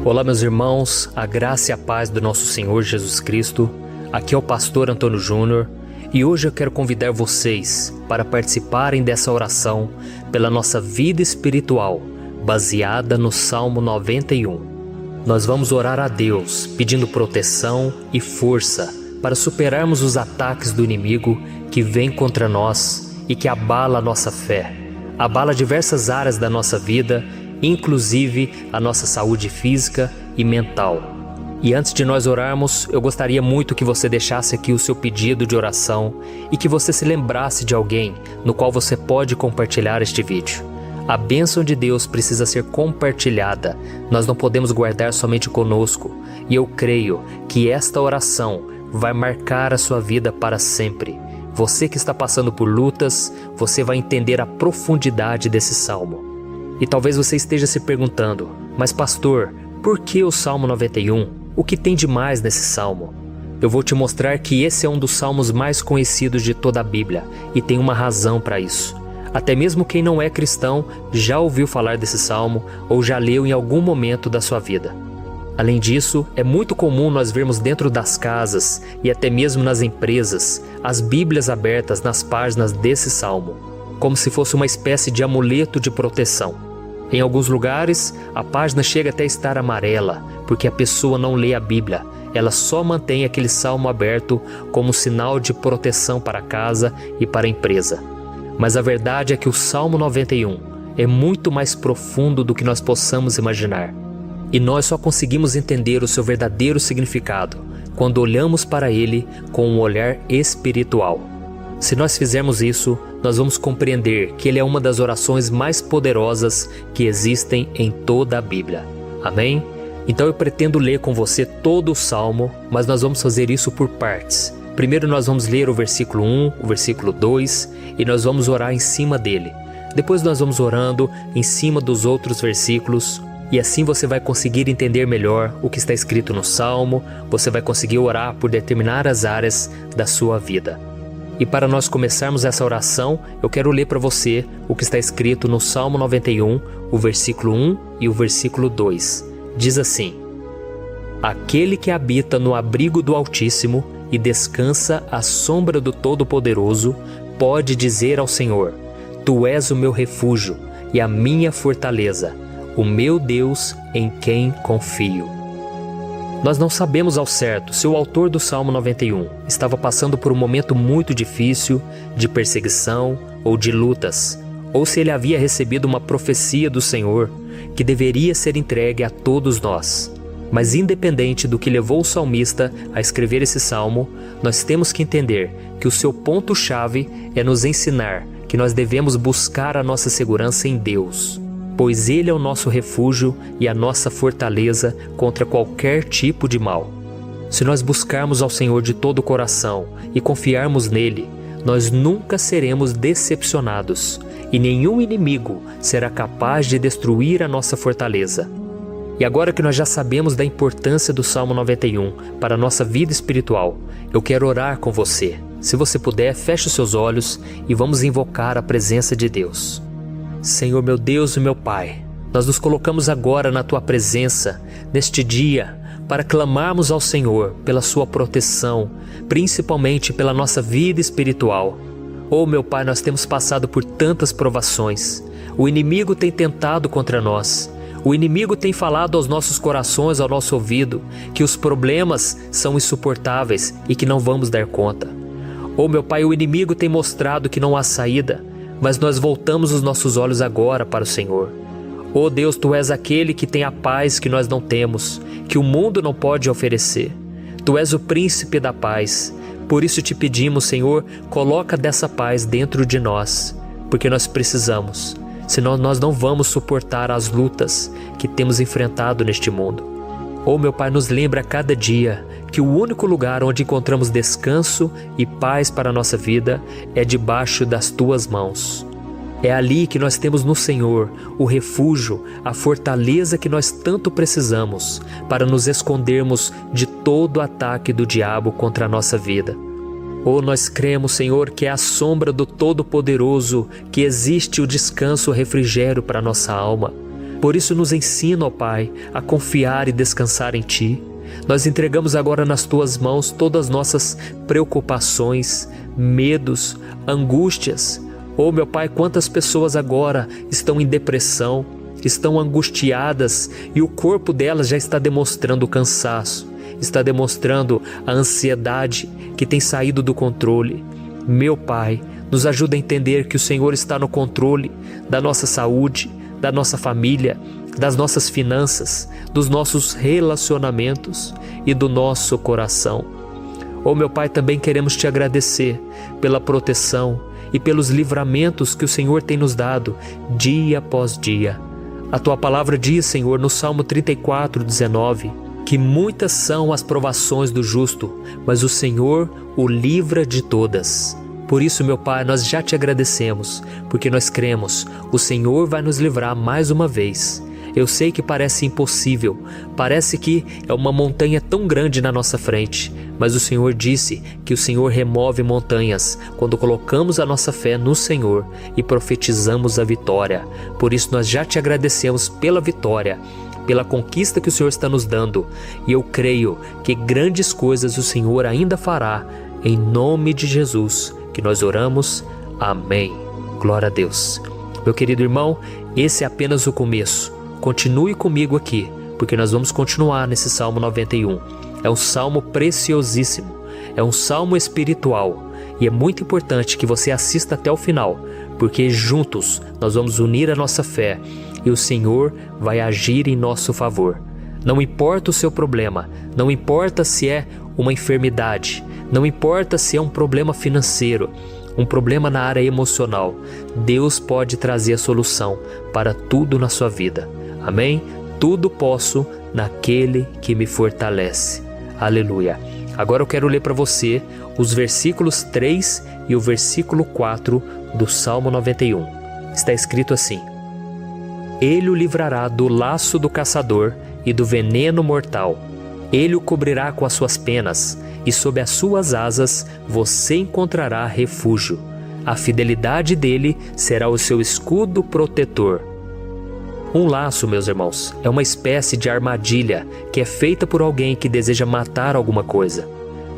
Olá, meus irmãos, a graça e a paz do nosso Senhor Jesus Cristo. Aqui é o pastor Antônio Júnior e hoje eu quero convidar vocês para participarem dessa oração pela nossa vida espiritual, baseada no Salmo 91. Nós vamos orar a Deus pedindo proteção e força para superarmos os ataques do inimigo que vem contra nós e que abala a nossa fé, abala diversas áreas da nossa vida, inclusive a nossa saúde física e mental. E antes de nós orarmos, eu gostaria muito que você deixasse aqui o seu pedido de oração e que você se lembrasse de alguém no qual você pode compartilhar este vídeo. A bênção de Deus precisa ser compartilhada, nós não podemos guardar somente conosco, e eu creio que esta oração vai marcar a sua vida para sempre. Você que está passando por lutas, você vai entender a profundidade desse salmo. E talvez você esteja se perguntando, mas pastor, por que o Salmo 91? O que tem de mais nesse salmo? Eu vou te mostrar que esse é um dos salmos mais conhecidos de toda a Bíblia e tem uma razão para isso. Até mesmo quem não é cristão já ouviu falar desse salmo ou já leu em algum momento da sua vida. Além disso, é muito comum nós vermos dentro das casas e até mesmo nas empresas as Bíblias abertas nas páginas desse salmo, como se fosse uma espécie de amuleto de proteção. Em alguns lugares, a página chega até a estar amarela, porque a pessoa não lê a Bíblia, ela só mantém aquele salmo aberto como sinal de proteção para a casa e para a empresa. Mas a verdade é que o Salmo 91 é muito mais profundo do que nós possamos imaginar. E nós só conseguimos entender o seu verdadeiro significado quando olhamos para ele com um olhar espiritual. Se nós fizermos isso, nós vamos compreender que ele é uma das orações mais poderosas que existem em toda a Bíblia. Amém? Então eu pretendo ler com você todo o Salmo, mas nós vamos fazer isso por partes. Primeiro nós vamos ler o versículo 1, o versículo 2 e nós vamos orar em cima dele. Depois nós vamos orando em cima dos outros versículos e assim você vai conseguir entender melhor o que está escrito no Salmo, você vai conseguir orar por determinadas áreas da sua vida. E para nós começarmos essa oração, eu quero ler para você o que está escrito no Salmo 91, o versículo 1 e o versículo 2. Diz assim: Aquele que habita no abrigo do Altíssimo e descansa à sombra do Todo-Poderoso, pode dizer ao Senhor: Tu és o meu refúgio e a minha fortaleza, o meu Deus em quem confio. Nós não sabemos ao certo se o autor do Salmo 91 estava passando por um momento muito difícil, de perseguição ou de lutas, ou se ele havia recebido uma profecia do Senhor que deveria ser entregue a todos nós. Mas independente do que levou o salmista a escrever esse salmo, nós temos que entender que o seu ponto-chave é nos ensinar que nós devemos buscar a nossa segurança em Deus, pois Ele é o nosso refúgio e a nossa fortaleza contra qualquer tipo de mal. Se nós buscarmos ao Senhor de todo o coração e confiarmos nele, nós nunca seremos decepcionados e nenhum inimigo será capaz de destruir a nossa fortaleza. E agora que nós já sabemos da importância do Salmo 91 para a nossa vida espiritual, eu quero orar com você. Se você puder, feche os seus olhos e vamos invocar a presença de Deus. Senhor meu Deus e meu Pai, nós nos colocamos agora na Tua presença, neste dia, para clamarmos ao Senhor pela Sua proteção, principalmente pela nossa vida espiritual. Oh meu Pai, nós temos passado por tantas provações, o inimigo tem tentado contra nós, o inimigo tem falado aos nossos corações, ao nosso ouvido, que os problemas são insuportáveis e que não vamos dar conta. Oh meu Pai, o inimigo tem mostrado que não há saída, mas nós voltamos os nossos olhos agora para o Senhor. Oh Deus, Tu és aquele que tem a paz que nós não temos, que o mundo não pode oferecer. Tu és o príncipe da paz. Por isso te pedimos, Senhor, coloca dessa paz dentro de nós, porque nós precisamos, senão nós não vamos suportar as lutas que temos enfrentado neste mundo. Oh meu Pai, nos lembra a cada dia que o único lugar onde encontramos descanso e paz para a nossa vida é debaixo das Tuas mãos. É ali que nós temos no Senhor o refúgio, a fortaleza que nós tanto precisamos para nos escondermos de todo ataque do diabo contra a nossa vida. Oh, nós cremos, Senhor, que é à sombra do Todo-Poderoso que existe o descanso, o refrigério para a nossa alma. Por isso nos ensina, ó Pai, a confiar e descansar em Ti. Nós entregamos agora nas Tuas mãos todas as nossas preocupações, medos, angústias. Oh, meu Pai, quantas pessoas agora estão em depressão, estão angustiadas e o corpo delas já está demonstrando cansaço, está demonstrando a ansiedade que tem saído do controle. Meu Pai, nos ajuda a entender que o Senhor está no controle da nossa saúde, da nossa família, das nossas finanças, dos nossos relacionamentos e do nosso coração. Oh, meu Pai, também queremos Te agradecer pela proteção e pelos livramentos que o Senhor tem nos dado dia após dia. A Tua palavra diz, Senhor, no Salmo 34:19, que muitas são as provações do justo, mas o Senhor o livra de todas. Por isso, meu Pai, nós já Te agradecemos, porque nós cremos, o Senhor vai nos livrar mais uma vez. Eu sei que parece impossível, parece que é uma montanha tão grande na nossa frente, mas o Senhor disse que o Senhor remove montanhas quando colocamos a nossa fé no Senhor e profetizamos a vitória. Por isso nós já Te agradecemos pela vitória, pela conquista que o Senhor está nos dando, e eu creio que grandes coisas o Senhor ainda fará, em nome de Jesus, que nós oramos. Amém. Glória a Deus. Meu querido irmão, esse é apenas o começo. Continue comigo aqui, porque nós vamos continuar nesse Salmo 91. É um salmo preciosíssimo, é um salmo espiritual, e é muito importante que você assista até o final, porque juntos nós vamos unir a nossa fé e o Senhor vai agir em nosso favor. Não importa o seu problema, não importa se é uma enfermidade, não importa se é um problema financeiro, um problema na área emocional, Deus pode trazer a solução para tudo na sua vida. Amém? Tudo posso naquele que me fortalece. Aleluia. Agora eu quero ler para você os versículos 3 e o versículo 4 do Salmo 91. Está escrito assim: Ele o livrará do laço do caçador e do veneno mortal. Ele o cobrirá com as suas penas, e sob as suas asas você encontrará refúgio. A fidelidade dele será o seu escudo protetor. Um laço, meus irmãos, é uma espécie de armadilha que é feita por alguém que deseja matar alguma coisa.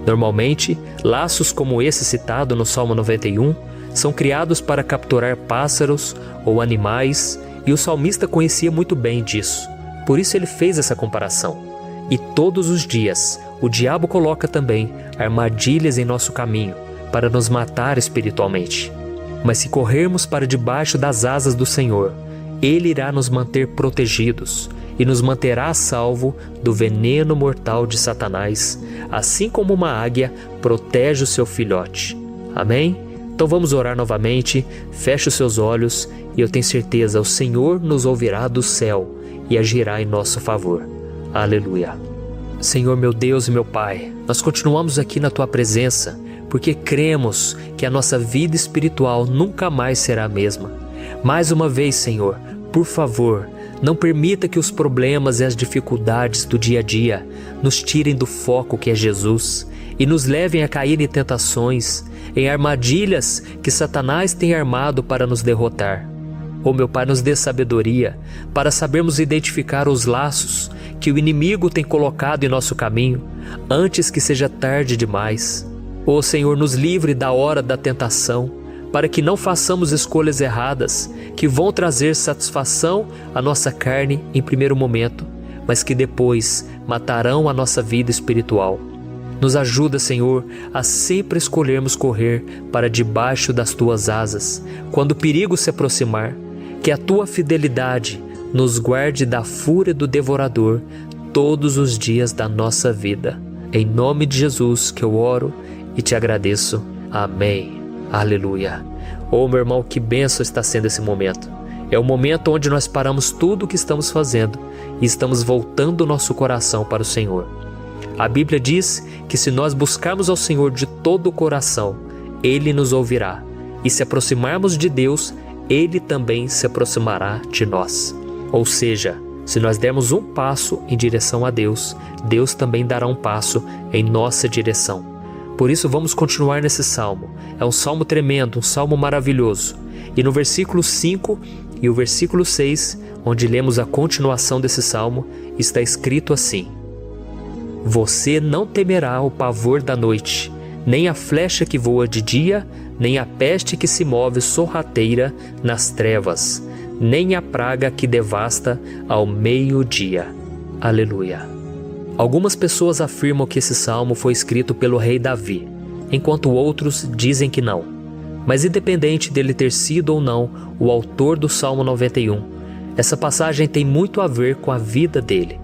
Normalmente, laços como esse citado no Salmo 91 são criados para capturar pássaros ou animais, e o salmista conhecia muito bem disso. Por isso ele fez essa comparação. E todos os dias, o diabo coloca também armadilhas em nosso caminho para nos matar espiritualmente. Mas se corrermos para debaixo das asas do Senhor, Ele irá nos manter protegidos e nos manterá a salvo do veneno mortal de Satanás, assim como uma águia protege o seu filhote. Amém? Então vamos orar novamente, feche os seus olhos e eu tenho certeza, o Senhor nos ouvirá do céu e agirá em nosso favor. Aleluia. Senhor, meu Deus e meu Pai, nós continuamos aqui na Tua presença porque cremos que a nossa vida espiritual nunca mais será a mesma. Mais uma vez, Senhor, por favor, não permita que os problemas e as dificuldades do dia a dia nos tirem do foco que é Jesus e nos levem a cair em tentações, em armadilhas que Satanás tem armado para nos derrotar. Oh, meu Pai, nos dê sabedoria para sabermos identificar os laços que o inimigo tem colocado em nosso caminho antes que seja tarde demais. Oh, Senhor, nos livre da hora da tentação, para que não façamos escolhas erradas que vão trazer satisfação à nossa carne em primeiro momento, mas que depois matarão a nossa vida espiritual. Nos ajuda, Senhor, a sempre escolhermos correr para debaixo das Tuas asas, quando o perigo se aproximar. Que a Tua fidelidade nos guarde da fúria do devorador todos os dias da nossa vida. Em nome de Jesus que eu oro e te agradeço. Amém. Aleluia. Oh, meu irmão, que bênção está sendo esse momento. É o momento onde nós paramos tudo o que estamos fazendo e estamos voltando o nosso coração para o Senhor. A Bíblia diz que se nós buscarmos ao Senhor de todo o coração, Ele nos ouvirá. E se aproximarmos de Deus, Ele também se aproximará de nós. Ou seja, se nós dermos um passo em direção a Deus, Deus também dará um passo em nossa direção. Por isso vamos continuar nesse salmo. É um salmo tremendo, um salmo maravilhoso. E no versículo 5 e o versículo 6, onde lemos a continuação desse salmo, está escrito assim: Você não temerá o pavor da noite, nem a flecha que voa de dia, nem a peste que se move sorrateira nas trevas, nem a praga que devasta ao meio-dia. Aleluia. Algumas pessoas afirmam que esse salmo foi escrito pelo rei Davi, enquanto outros dizem que não. Mas independente dele ter sido ou não o autor do Salmo 91, essa passagem tem muito a ver com a vida dele.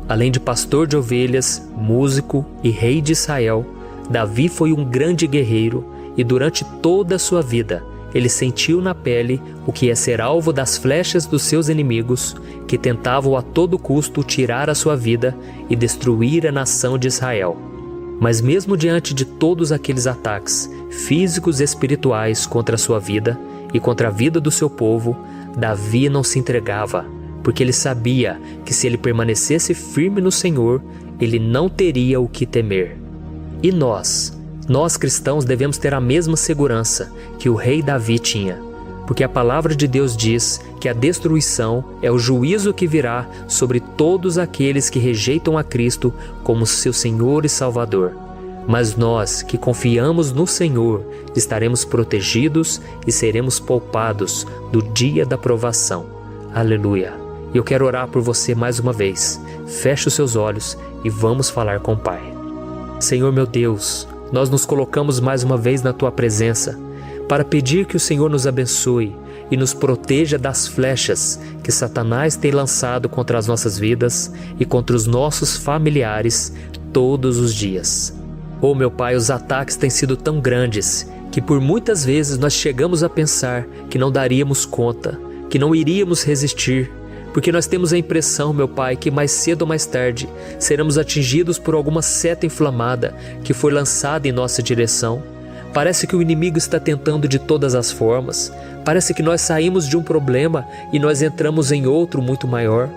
Além de pastor de ovelhas, músico e rei de Israel, Davi foi um grande guerreiro e durante toda a sua vida ele sentiu na pele o que é ser alvo das flechas dos seus inimigos, que tentavam a todo custo tirar a sua vida e destruir a nação de Israel. Mas mesmo diante de todos aqueles ataques físicos e espirituais contra a sua vida e contra a vida do seu povo, Davi não se entregava, porque ele sabia que se ele permanecesse firme no Senhor, ele não teria o que temer. E nós cristãos devemos ter a mesma segurança que o rei Davi tinha, porque a palavra de Deus diz que a destruição é o juízo que virá sobre todos aqueles que rejeitam a Cristo como seu Senhor e Salvador. Mas nós que confiamos no Senhor estaremos protegidos e seremos poupados do dia da provação. Aleluia! E eu quero orar por você mais uma vez. Feche os seus olhos e vamos falar com o Pai. Senhor meu Deus, nós nos colocamos mais uma vez na Tua presença para pedir que o Senhor nos abençoe e nos proteja das flechas que Satanás tem lançado contra as nossas vidas e contra os nossos familiares todos os dias. Oh meu Pai, os ataques têm sido tão grandes que por muitas vezes nós chegamos a pensar que não daríamos conta, que não iríamos resistir, porque nós temos a impressão, meu Pai, que mais cedo ou mais tarde seremos atingidos por alguma seta inflamada que foi lançada em nossa direção. Parece que o inimigo está tentando de todas as formas. Parece que nós saímos de um problema e nós entramos em outro muito maior.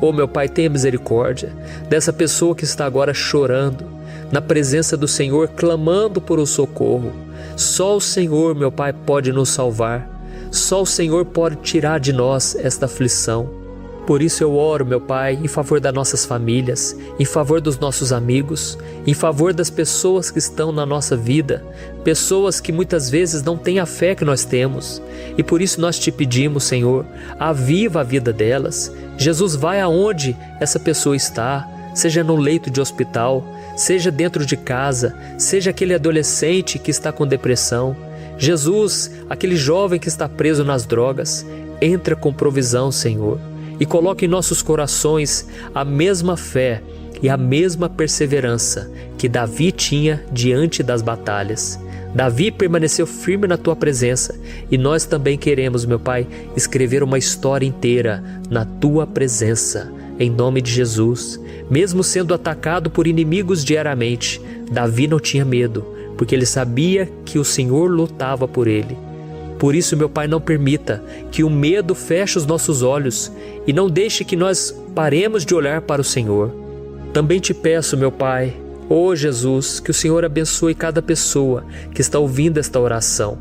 Oh meu Pai, tenha misericórdia dessa pessoa que está agora chorando, na presença do Senhor, clamando por um socorro. Só o Senhor, meu Pai, pode nos salvar. Só o Senhor pode tirar de nós esta aflição. Por isso eu oro, meu Pai, em favor das nossas famílias, em favor dos nossos amigos, em favor das pessoas que estão na nossa vida, pessoas que muitas vezes não têm a fé que nós temos. E por isso nós te pedimos, Senhor, aviva a vida delas. Jesus, vai aonde essa pessoa está, seja no leito de hospital, seja dentro de casa, seja aquele adolescente que está com depressão. Jesus, aquele jovem que está preso nas drogas, entra com provisão, Senhor. E coloque em nossos corações a mesma fé e a mesma perseverança que Davi tinha diante das batalhas. Davi permaneceu firme na Tua presença e nós também queremos, meu Pai, escrever uma história inteira na Tua presença, em nome de Jesus. Mesmo sendo atacado por inimigos diariamente, Davi não tinha medo, porque ele sabia que o Senhor lutava por ele. Por isso, meu Pai, não permita que o medo feche os nossos olhos e não deixe que nós paremos de olhar para o Senhor. Também te peço, meu Pai, ó Jesus, que o Senhor abençoe cada pessoa que está ouvindo esta oração.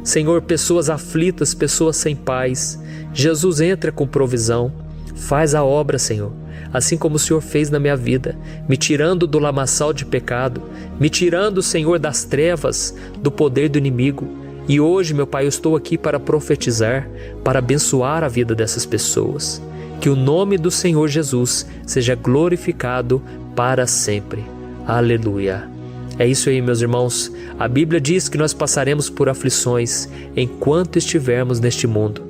Senhor, pessoas aflitas, pessoas sem paz. Jesus, entra com provisão. Faz a obra, Senhor, assim como o Senhor fez na minha vida, me tirando do lamaçal de pecado, me tirando, Senhor, das trevas, do poder do inimigo. E hoje, meu Pai, eu estou aqui para profetizar, para abençoar a vida dessas pessoas. Que o nome do Senhor Jesus seja glorificado para sempre. Aleluia. É isso aí, meus irmãos. A Bíblia diz que nós passaremos por aflições enquanto estivermos neste mundo.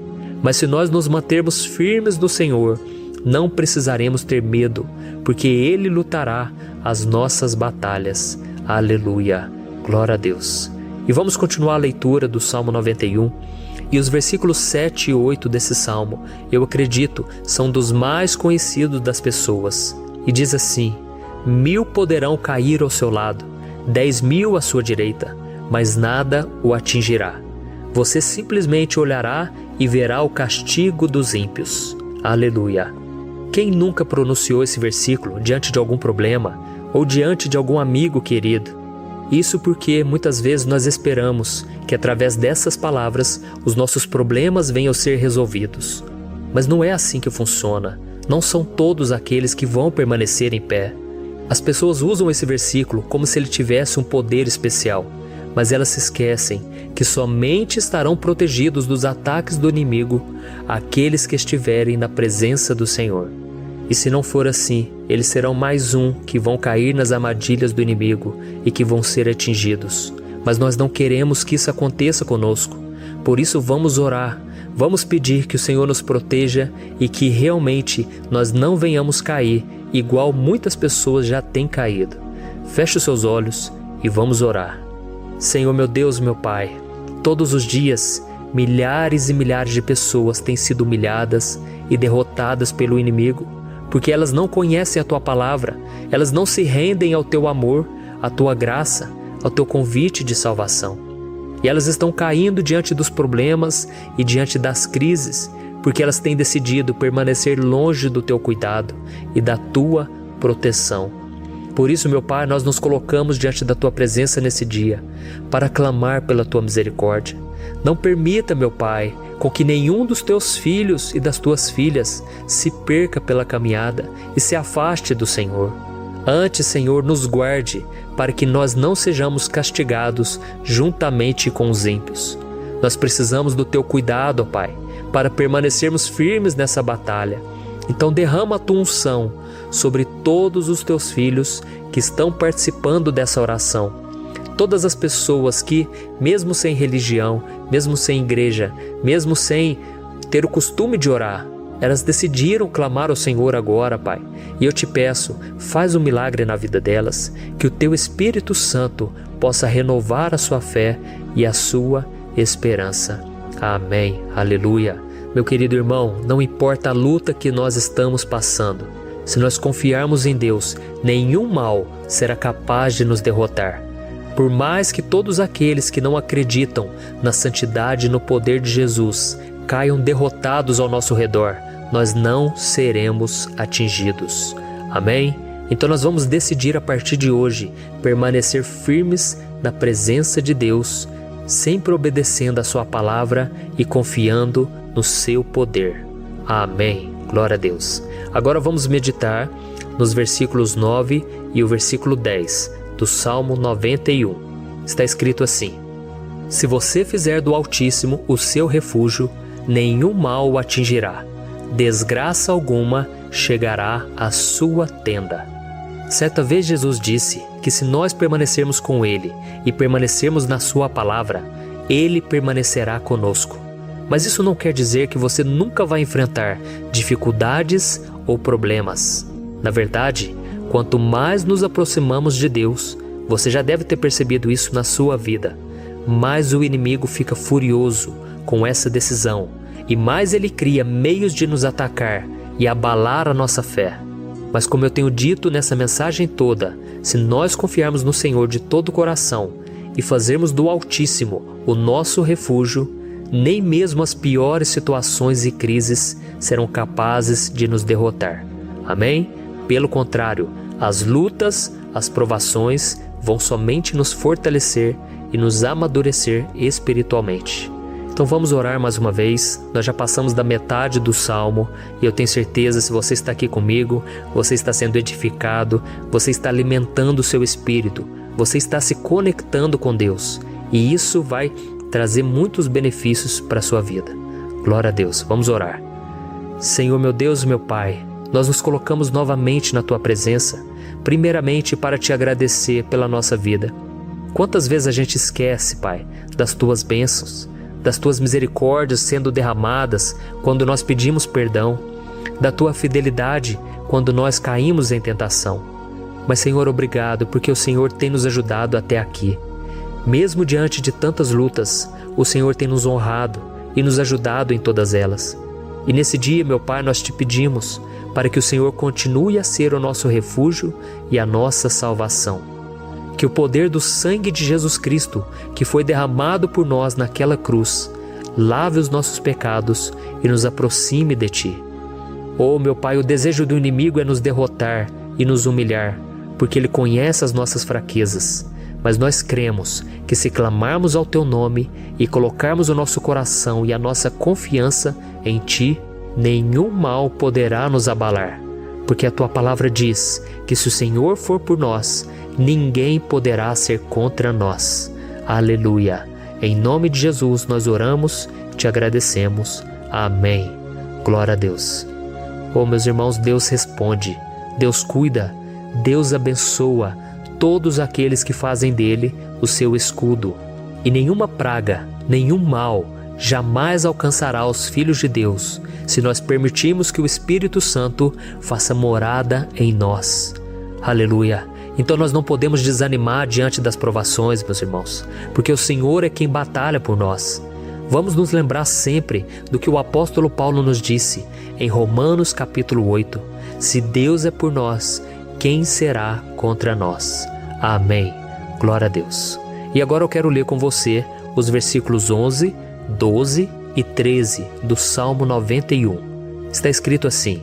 Mas se nós nos mantermos firmes no Senhor, não precisaremos ter medo, porque Ele lutará as nossas batalhas. Aleluia. Glória a Deus. E vamos continuar a leitura do Salmo 91, e os versículos 7 e 8 desse Salmo, eu acredito, são dos mais conhecidos das pessoas. E diz assim: 1000 poderão cair ao seu lado, 10.000 à sua direita, mas nada o atingirá. Você simplesmente olhará e verá o castigo dos ímpios. Aleluia. Quem nunca pronunciou esse versículo diante de algum problema ou diante de algum amigo querido? Isso porque muitas vezes nós esperamos que através dessas palavras os nossos problemas venham a ser resolvidos. Mas não é assim que funciona. Não são todos aqueles que vão permanecer em pé. As pessoas usam esse versículo como se ele tivesse um poder especial, mas elas se esquecem que somente estarão protegidos dos ataques do inimigo aqueles que estiverem na presença do Senhor. E se não for assim, eles serão mais um que vão cair nas armadilhas do inimigo e que vão ser atingidos. Mas nós não queremos que isso aconteça conosco. Por isso vamos orar, vamos pedir que o Senhor nos proteja e que realmente nós não venhamos cair igual muitas pessoas já têm caído. Feche os seus olhos e vamos orar. Senhor, meu Deus, meu Pai, todos os dias milhares e milhares de pessoas têm sido humilhadas e derrotadas pelo inimigo, porque elas não conhecem a Tua palavra, elas não se rendem ao Teu amor, à Tua graça, ao Teu convite de salvação. E elas estão caindo diante dos problemas e diante das crises, porque elas têm decidido permanecer longe do Teu cuidado e da Tua proteção. Por isso, meu Pai, nós nos colocamos diante da Tua presença nesse dia, para clamar pela Tua misericórdia. Não permita, meu Pai, com que nenhum dos Teus filhos e das Tuas filhas se perca pela caminhada e se afaste do Senhor. Antes, Senhor, nos guarde, para que nós não sejamos castigados juntamente com os ímpios. Nós precisamos do Teu cuidado, ó Pai, para permanecermos firmes nessa batalha. Então derrama a Tua unção sobre todos os Teus filhos que estão participando dessa oração. Todas as pessoas que, mesmo sem religião, mesmo sem igreja, mesmo sem ter o costume de orar, elas decidiram clamar ao Senhor agora, Pai. E eu te peço, faz um milagre na vida delas, que o Teu Espírito Santo possa renovar a sua fé e a sua esperança. Amém. Aleluia. Meu querido irmão, não importa a luta que nós estamos passando, se nós confiarmos em Deus, nenhum mal será capaz de nos derrotar. Por mais que todos aqueles que não acreditam na santidade e no poder de Jesus caiam derrotados ao nosso redor, nós não seremos atingidos. Amém? Então nós vamos decidir a partir de hoje permanecer firmes na presença de Deus, sempre obedecendo a Sua palavra e confiando no Seu poder. Amém. Glória a Deus. Agora vamos meditar nos versículos 9 e o versículo 10 do Salmo 91. Está escrito assim: Se você fizer do Altíssimo o seu refúgio, nenhum mal o atingirá, desgraça alguma chegará à sua tenda. Certa vez Jesus disse que se nós permanecermos com Ele e permanecermos na Sua palavra, Ele permanecerá conosco. Mas isso não quer dizer que você nunca vai enfrentar dificuldades ou problemas. Na verdade, quanto mais nos aproximamos de Deus, você já deve ter percebido isso na sua vida, mais o inimigo fica furioso com essa decisão e mais ele cria meios de nos atacar e abalar a nossa fé. Mas como eu tenho dito nessa mensagem toda, se nós confiarmos no Senhor de todo o coração e fazermos do Altíssimo o nosso refúgio, nem mesmo as piores situações e crises serão capazes de nos derrotar. Amém? Pelo contrário, as lutas, as provações vão somente nos fortalecer e nos amadurecer espiritualmente. Então vamos orar mais uma vez. Nós já passamos da metade do Salmo e eu tenho certeza, se você está aqui comigo, você está sendo edificado, você está alimentando o seu espírito, você está se conectando com Deus e isso vai trazer muitos benefícios para a sua vida. Glória a Deus. Vamos orar. Senhor, meu Deus, meu Pai, nós nos colocamos novamente na Tua presença, primeiramente para Te agradecer pela nossa vida. Quantas vezes a gente esquece, Pai, das Tuas bênçãos, das Tuas misericórdias sendo derramadas quando nós pedimos perdão, da Tua fidelidade quando nós caímos em tentação. Mas, Senhor, obrigado, porque o Senhor tem nos ajudado até aqui. Mesmo diante de tantas lutas, o Senhor tem nos honrado e nos ajudado em todas elas. E nesse dia, meu Pai, nós Te pedimos para que o Senhor continue a ser o nosso refúgio e a nossa salvação. Que o poder do sangue de Jesus Cristo, que foi derramado por nós naquela cruz, lave os nossos pecados e nos aproxime de Ti. Oh, meu Pai, o desejo do inimigo é nos derrotar e nos humilhar, porque ele conhece as nossas fraquezas. Mas nós cremos que se clamarmos ao Teu nome e colocarmos o nosso coração e a nossa confiança em Ti, nenhum mal poderá nos abalar, porque a tua palavra diz que se o Senhor for por nós, ninguém poderá ser contra nós. Aleluia! Em nome de Jesus nós oramos, te agradecemos. Amém. Glória a Deus. Oh, meus irmãos, Deus responde, Deus cuida, Deus abençoa todos aqueles que fazem dele o seu escudo. E nenhuma praga, nenhum mal jamais alcançará os filhos de Deus, se nós permitirmos que o Espírito Santo faça morada em nós. Aleluia! Então nós não podemos desanimar diante das provações, meus irmãos, porque o Senhor é quem batalha por nós. Vamos nos lembrar sempre do que o apóstolo Paulo nos disse em Romanos capítulo 8. Se Deus é por nós, quem será contra nós? Amém. Glória a Deus. E agora eu quero ler com você os versículos 11, 12 e 13 do Salmo 91. Está escrito assim: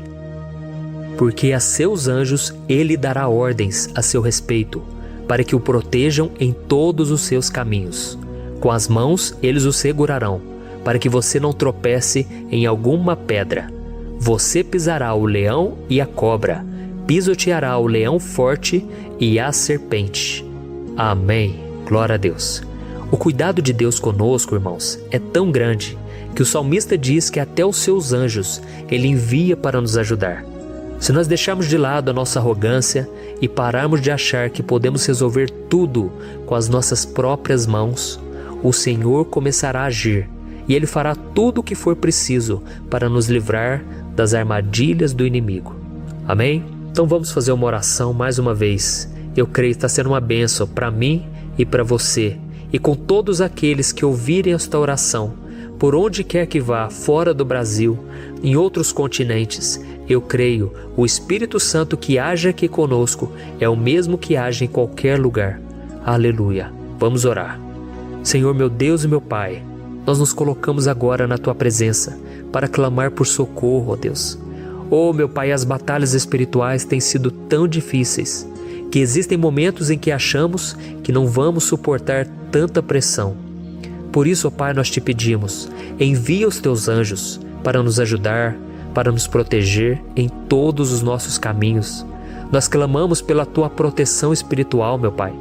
porque a seus anjos ele dará ordens a seu respeito, para que o protejam em todos os seus caminhos. Com as mãos eles o segurarão, para que você não tropece em alguma pedra. Você pisará o leão e a cobra, pisoteará o leão forte e a serpente. Amém. Glória a Deus. O cuidado de Deus conosco, irmãos, é tão grande que o salmista diz que até os seus anjos ele envia para nos ajudar. Se nós deixarmos de lado a nossa arrogância e pararmos de achar que podemos resolver tudo com as nossas próprias mãos, o Senhor começará a agir e Ele fará tudo o que for preciso para nos livrar das armadilhas do inimigo. Amém? Então vamos fazer uma oração mais uma vez. Eu creio que está sendo uma bênção para mim e para você, e com todos aqueles que ouvirem esta oração, por onde quer que vá, fora do Brasil, em outros continentes. Eu creio, o Espírito Santo que age aqui conosco é o mesmo que age em qualquer lugar. Aleluia. Vamos orar. Senhor, meu Deus e meu Pai, nós nos colocamos agora na Tua presença para clamar por socorro, ó Deus. Oh, meu Pai, as batalhas espirituais têm sido tão difíceis que existem momentos em que achamos que não vamos suportar tanta pressão. Por isso, ó Pai, nós te pedimos, envia os Teus anjos para nos ajudar, para nos proteger em todos os nossos caminhos. Nós clamamos pela Tua proteção espiritual, meu Pai.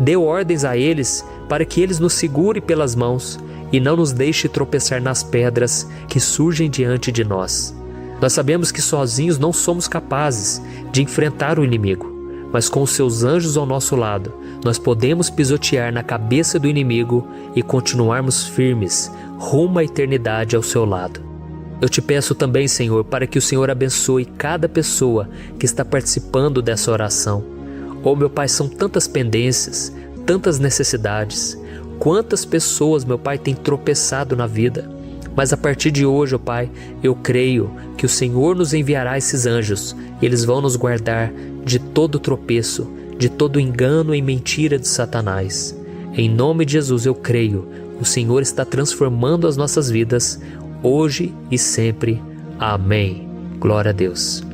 Dê ordens a eles para que eles nos segurem pelas mãos e não nos deixe tropeçar nas pedras que surgem diante de nós. Nós sabemos que sozinhos não somos capazes de enfrentar o inimigo, mas com os Seus anjos ao nosso lado, nós podemos pisotear na cabeça do inimigo e continuarmos firmes rumo à eternidade ao Seu lado. Eu te peço também, Senhor, para que o Senhor abençoe cada pessoa que está participando dessa oração. Oh, meu Pai, são tantas pendências, tantas necessidades. Quantas pessoas, meu Pai, têm tropeçado na vida. Mas a partir de hoje, ó Pai, eu creio que o Senhor nos enviará esses anjos e eles vão nos guardar de todo tropeço, de todo engano e mentira de Satanás. Em nome de Jesus eu creio, o Senhor está transformando as nossas vidas hoje e sempre. Amém. Glória a Deus.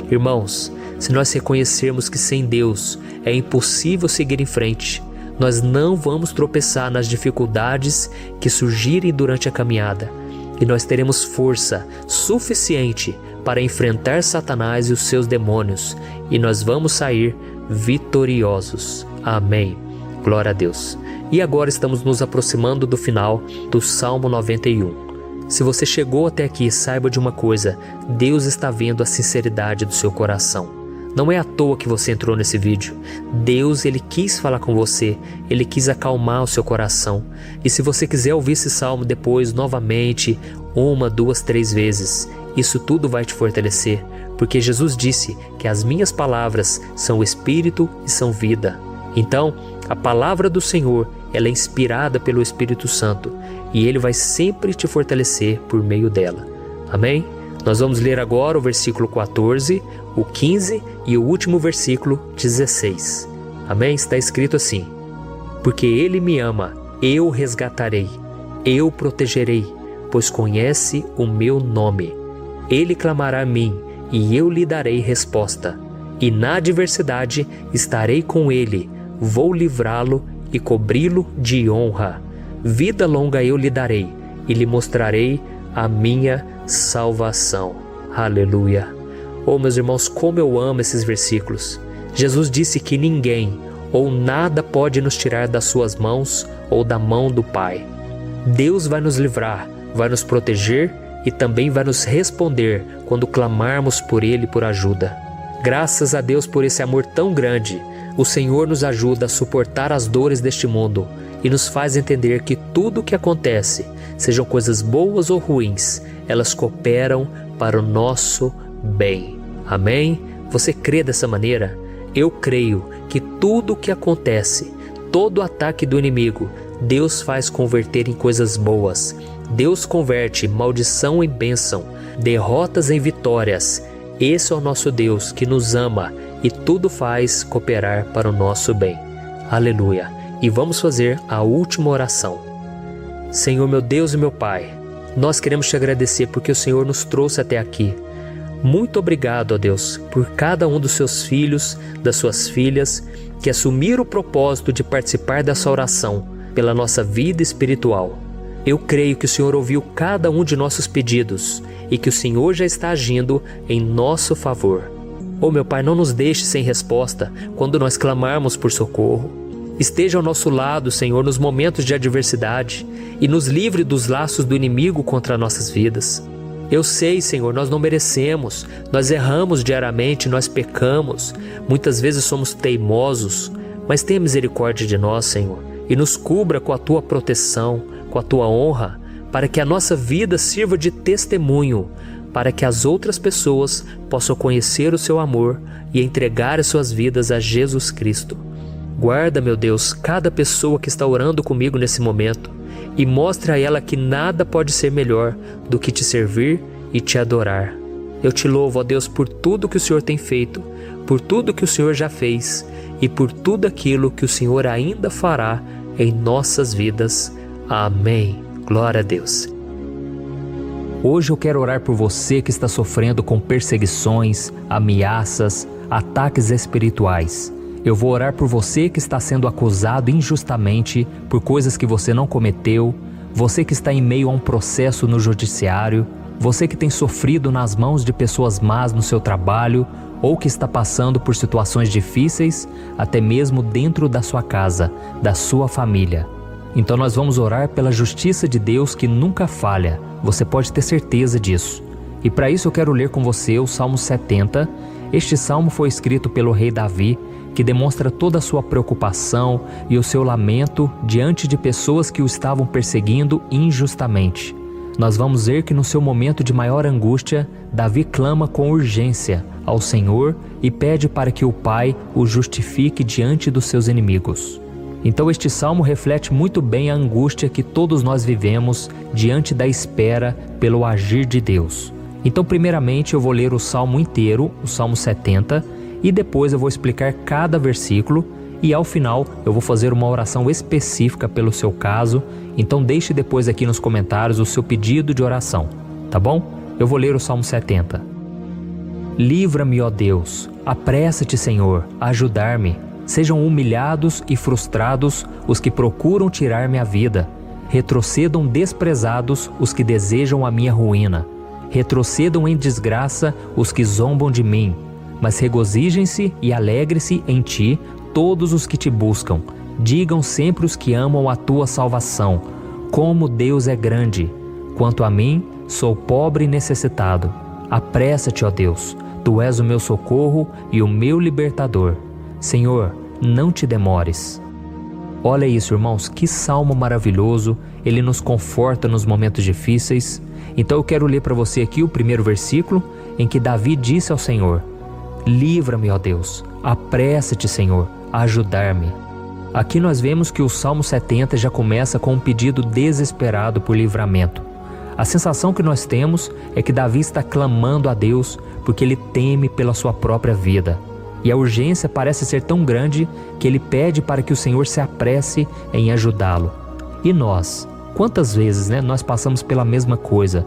Irmãos, se nós reconhecermos que sem Deus é impossível seguir em frente, nós não vamos tropeçar nas dificuldades que surgirem durante a caminhada, e nós teremos força suficiente para enfrentar Satanás e os seus demônios, e nós vamos sair vitoriosos. Amém. Glória a Deus. E agora estamos nos aproximando do final do Salmo 91. Se você chegou até aqui, saiba de uma coisa: Deus está vendo a sinceridade do seu coração. Não é à toa que você entrou nesse vídeo. Deus, Ele quis falar com você, Ele quis acalmar o seu coração. E se você quiser ouvir esse salmo depois, novamente, 1, 2, 3 vezes, isso tudo vai te fortalecer, porque Jesus disse que as minhas palavras são espírito e são vida. Então, a palavra do Senhor, ela é inspirada pelo Espírito Santo, e Ele vai sempre te fortalecer por meio dela. Amém? Nós vamos ler agora o versículo 14, o 15 e o último versículo 16. Amém? Está escrito assim: porque Ele me ama, eu o resgatarei, eu o protegerei, pois conhece o meu nome. Ele clamará a mim, e eu lhe darei resposta. E na adversidade estarei com ele, vou livrá-lo e cobri-lo de honra. Vida longa eu lhe darei, e lhe mostrarei a minha salvação. Aleluia. Oh, meus irmãos, como eu amo esses versículos. Jesus disse que ninguém ou nada pode nos tirar das suas mãos ou da mão do Pai. Deus vai nos livrar, vai nos proteger e também vai nos responder quando clamarmos por Ele por ajuda. Graças a Deus por esse amor tão grande, o Senhor nos ajuda a suportar as dores deste mundo e nos faz entender que tudo o que acontece, sejam coisas boas ou ruins, elas cooperam para o nosso bem. Amém? Você crê dessa maneira? Eu creio que tudo o que acontece, todo ataque do inimigo, Deus faz converter em coisas boas. Deus converte maldição em bênção, derrotas em vitórias. Esse é o nosso Deus que nos ama e tudo faz cooperar para o nosso bem. Aleluia! E vamos fazer a última oração. Senhor, meu Deus e meu Pai, nós queremos te agradecer porque o Senhor nos trouxe até aqui. Muito obrigado, ó Deus, por cada um dos seus filhos, das suas filhas, que assumiram o propósito de participar dessa oração pela nossa vida espiritual. Eu creio que o Senhor ouviu cada um de nossos pedidos e que o Senhor já está agindo em nosso favor. Oh, meu Pai, não nos deixe sem resposta quando nós clamarmos por socorro. Esteja ao nosso lado, Senhor, nos momentos de adversidade e nos livre dos laços do inimigo contra nossas vidas. Eu sei, Senhor, nós não merecemos, nós erramos diariamente, nós pecamos, muitas vezes somos teimosos, mas tenha misericórdia de nós, Senhor, e nos cubra com a Tua proteção, com a Tua honra, para que a nossa vida sirva de testemunho, para que as outras pessoas possam conhecer o Seu amor e entregar as suas vidas a Jesus Cristo. Guarda, meu Deus, cada pessoa que está orando comigo nesse momento e mostra a ela que nada pode ser melhor do que te servir e te adorar. Eu te louvo, ó Deus, por tudo que o Senhor tem feito, por tudo que o Senhor já fez e por tudo aquilo que o Senhor ainda fará em nossas vidas. Amém. Glória a Deus. Hoje eu quero orar por você que está sofrendo com perseguições, ameaças, ataques espirituais. Eu vou orar por você que está sendo acusado injustamente por coisas que você não cometeu, você que está em meio a um processo no judiciário, você que tem sofrido nas mãos de pessoas más no seu trabalho ou que está passando por situações difíceis, até mesmo dentro da sua casa, da sua família. Então nós vamos orar pela justiça de Deus que nunca falha, você pode ter certeza disso. E para isso eu quero ler com você o Salmo 70. Este salmo foi escrito pelo rei Davi, que demonstra toda a sua preocupação e o seu lamento diante de pessoas que o estavam perseguindo injustamente. Nós vamos ver que no seu momento de maior angústia, Davi clama com urgência ao Senhor e pede para que o Pai o justifique diante dos seus inimigos. Então este salmo reflete muito bem a angústia que todos nós vivemos diante da espera pelo agir de Deus. Então primeiramente eu vou ler o salmo inteiro, o Salmo 70, e depois eu vou explicar cada versículo e ao final eu vou fazer uma oração específica pelo seu caso. Então deixe depois aqui nos comentários o seu pedido de oração, tá bom? Eu vou ler o Salmo 70. Livra-me, ó Deus, apressa-te, Senhor, a ajudar-me. Sejam humilhados e frustrados os que procuram tirar-me a vida. Retrocedam desprezados os que desejam a minha ruína. Retrocedam em desgraça os que zombam de mim. Mas regozijem-se e alegre-se em ti todos os que te buscam. Digam sempre os que amam a tua salvação, como Deus é grande. Quanto a mim, sou pobre e necessitado. Apressa-te, ó Deus, tu és o meu socorro e o meu libertador. Senhor, não te demores. Olha isso, irmãos, que salmo maravilhoso, ele nos conforta nos momentos difíceis. Então eu quero ler para você aqui o primeiro versículo, em que Davi disse ao Senhor: livra-me, ó Deus, apressa-te, Senhor, a ajudar-me. Aqui nós vemos que o Salmo 70 já começa com um pedido desesperado por livramento. A sensação que nós temos é que Davi está clamando a Deus porque ele teme pela sua própria vida. E a urgência parece ser tão grande que ele pede para que o Senhor se apresse em ajudá-lo. E nós? Quantas vezes nós passamos pela mesma coisa?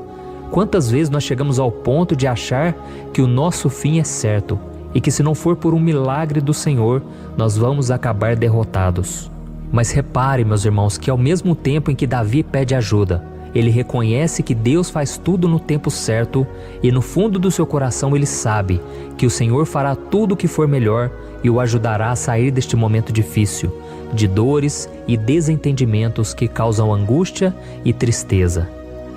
Quantas vezes nós chegamos ao ponto de achar que o nosso fim é certo e que se não for por um milagre do Senhor, nós vamos acabar derrotados? Mas repare, meus irmãos, que ao mesmo tempo em que Davi pede ajuda, ele reconhece que Deus faz tudo no tempo certo e no fundo do seu coração ele sabe que o Senhor fará tudo o que for melhor e o ajudará a sair deste momento difícil, de dores e desentendimentos que causam angústia e tristeza.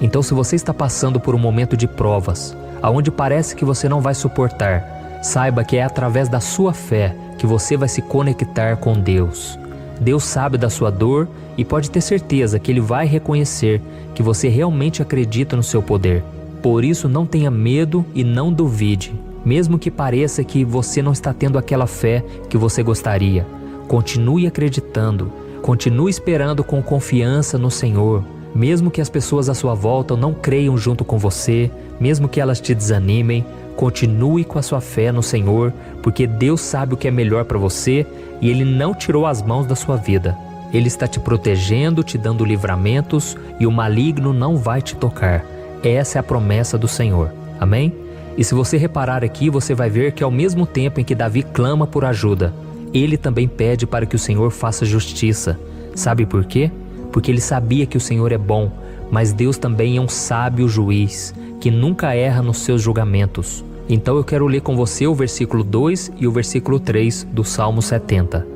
Então, se você está passando por um momento de provas, aonde parece que você não vai suportar, saiba que é através da sua fé que você vai se conectar com Deus. Deus sabe da sua dor e pode ter certeza que Ele vai reconhecer que você realmente acredita no seu poder. Por isso, não tenha medo e não duvide, mesmo que pareça que você não está tendo aquela fé que você gostaria. Continue acreditando, continue esperando com confiança no Senhor. Mesmo que as pessoas à sua volta não creiam junto com você, mesmo que elas te desanimem, continue com a sua fé no Senhor, porque Deus sabe o que é melhor para você e Ele não tirou as mãos da sua vida. Ele está te protegendo, te dando livramentos e o maligno não vai te tocar. Essa é a promessa do Senhor. Amém? E se você reparar aqui, você vai ver que ao mesmo tempo em que Davi clama por ajuda, ele também pede para que o Senhor faça justiça. Sabe por quê? Porque ele sabia que o Senhor é bom, mas Deus também é um sábio juiz, que nunca erra nos seus julgamentos. Então eu quero ler com você o versículo 2 e o versículo 3 do Salmo 70.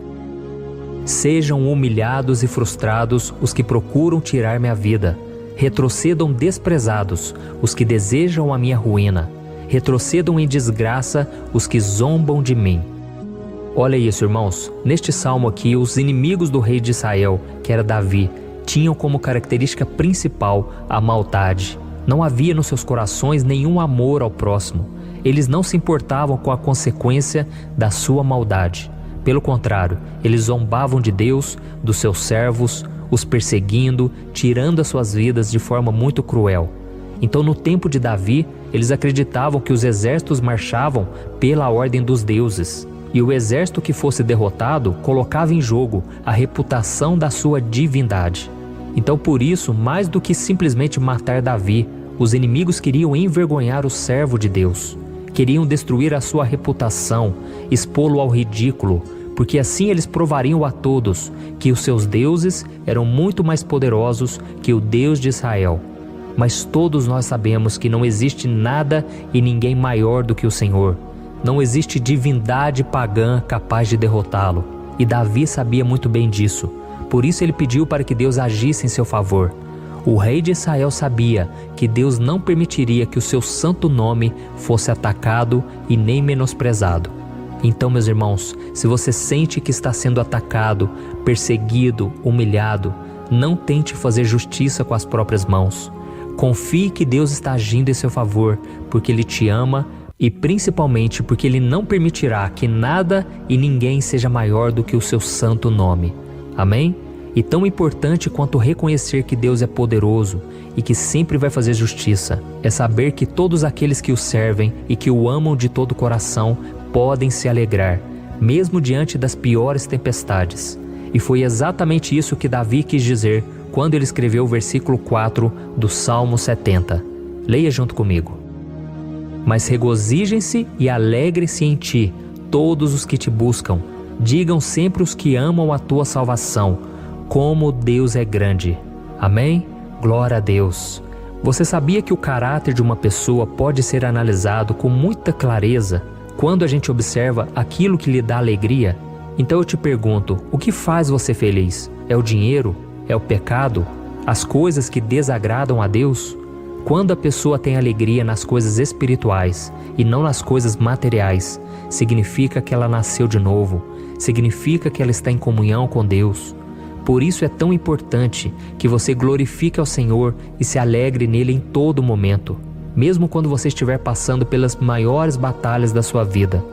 Sejam humilhados e frustrados os que procuram tirar minha vida. Retrocedam desprezados os que desejam a minha ruína. Retrocedam em desgraça os que zombam de mim. Olha isso, irmãos. Neste salmo aqui, os inimigos do rei de Israel, que era Davi, tinham como característica principal a maldade. Não havia nos seus corações nenhum amor ao próximo. Eles não se importavam com a consequência da sua maldade. Pelo contrário, eles zombavam de Deus, dos seus servos, os perseguindo, tirando as suas vidas de forma muito cruel. Então, no tempo de Davi, eles acreditavam que os exércitos marchavam pela ordem dos deuses. E o exército que fosse derrotado colocava em jogo a reputação da sua divindade. Então, por isso, mais do que simplesmente matar Davi, os inimigos queriam envergonhar o servo de Deus. Queriam destruir a sua reputação, expô-lo ao ridículo, porque assim eles provariam a todos que os seus deuses eram muito mais poderosos que o Deus de Israel. Mas todos nós sabemos que não existe nada e ninguém maior do que o Senhor. Não existe divindade pagã capaz de derrotá-lo. E Davi sabia muito bem disso. Por isso ele pediu para que Deus agisse em seu favor. O rei de Israel sabia que Deus não permitiria que o seu santo nome fosse atacado e nem menosprezado. Então, meus irmãos, se você sente que está sendo atacado, perseguido, humilhado, não tente fazer justiça com as próprias mãos. Confie que Deus está agindo em seu favor, porque Ele te ama e principalmente porque Ele não permitirá que nada e ninguém seja maior do que o seu santo nome. Amém? E tão importante quanto reconhecer que Deus é poderoso e que sempre vai fazer justiça, é saber que todos aqueles que o servem e que o amam de todo o coração podem se alegrar, mesmo diante das piores tempestades. E foi exatamente isso que Davi quis dizer quando ele escreveu o versículo 4 do Salmo 70. Leia junto comigo. Mas regozijem-se e alegrem-se em ti, todos os que te buscam. Digam sempre os que amam a tua salvação, como Deus é grande. Amém? Glória a Deus. Você sabia que o caráter de uma pessoa pode ser analisado com muita clareza quando a gente observa aquilo que lhe dá alegria? Então eu te pergunto, o que faz você feliz? É o dinheiro? É o pecado? As coisas que desagradam a Deus? Quando a pessoa tem alegria nas coisas espirituais e não nas coisas materiais, significa que ela nasceu de novo, significa que ela está em comunhão com Deus. Por isso é tão importante que você glorifique ao Senhor e se alegre nele em todo momento, mesmo quando você estiver passando pelas maiores batalhas da sua vida.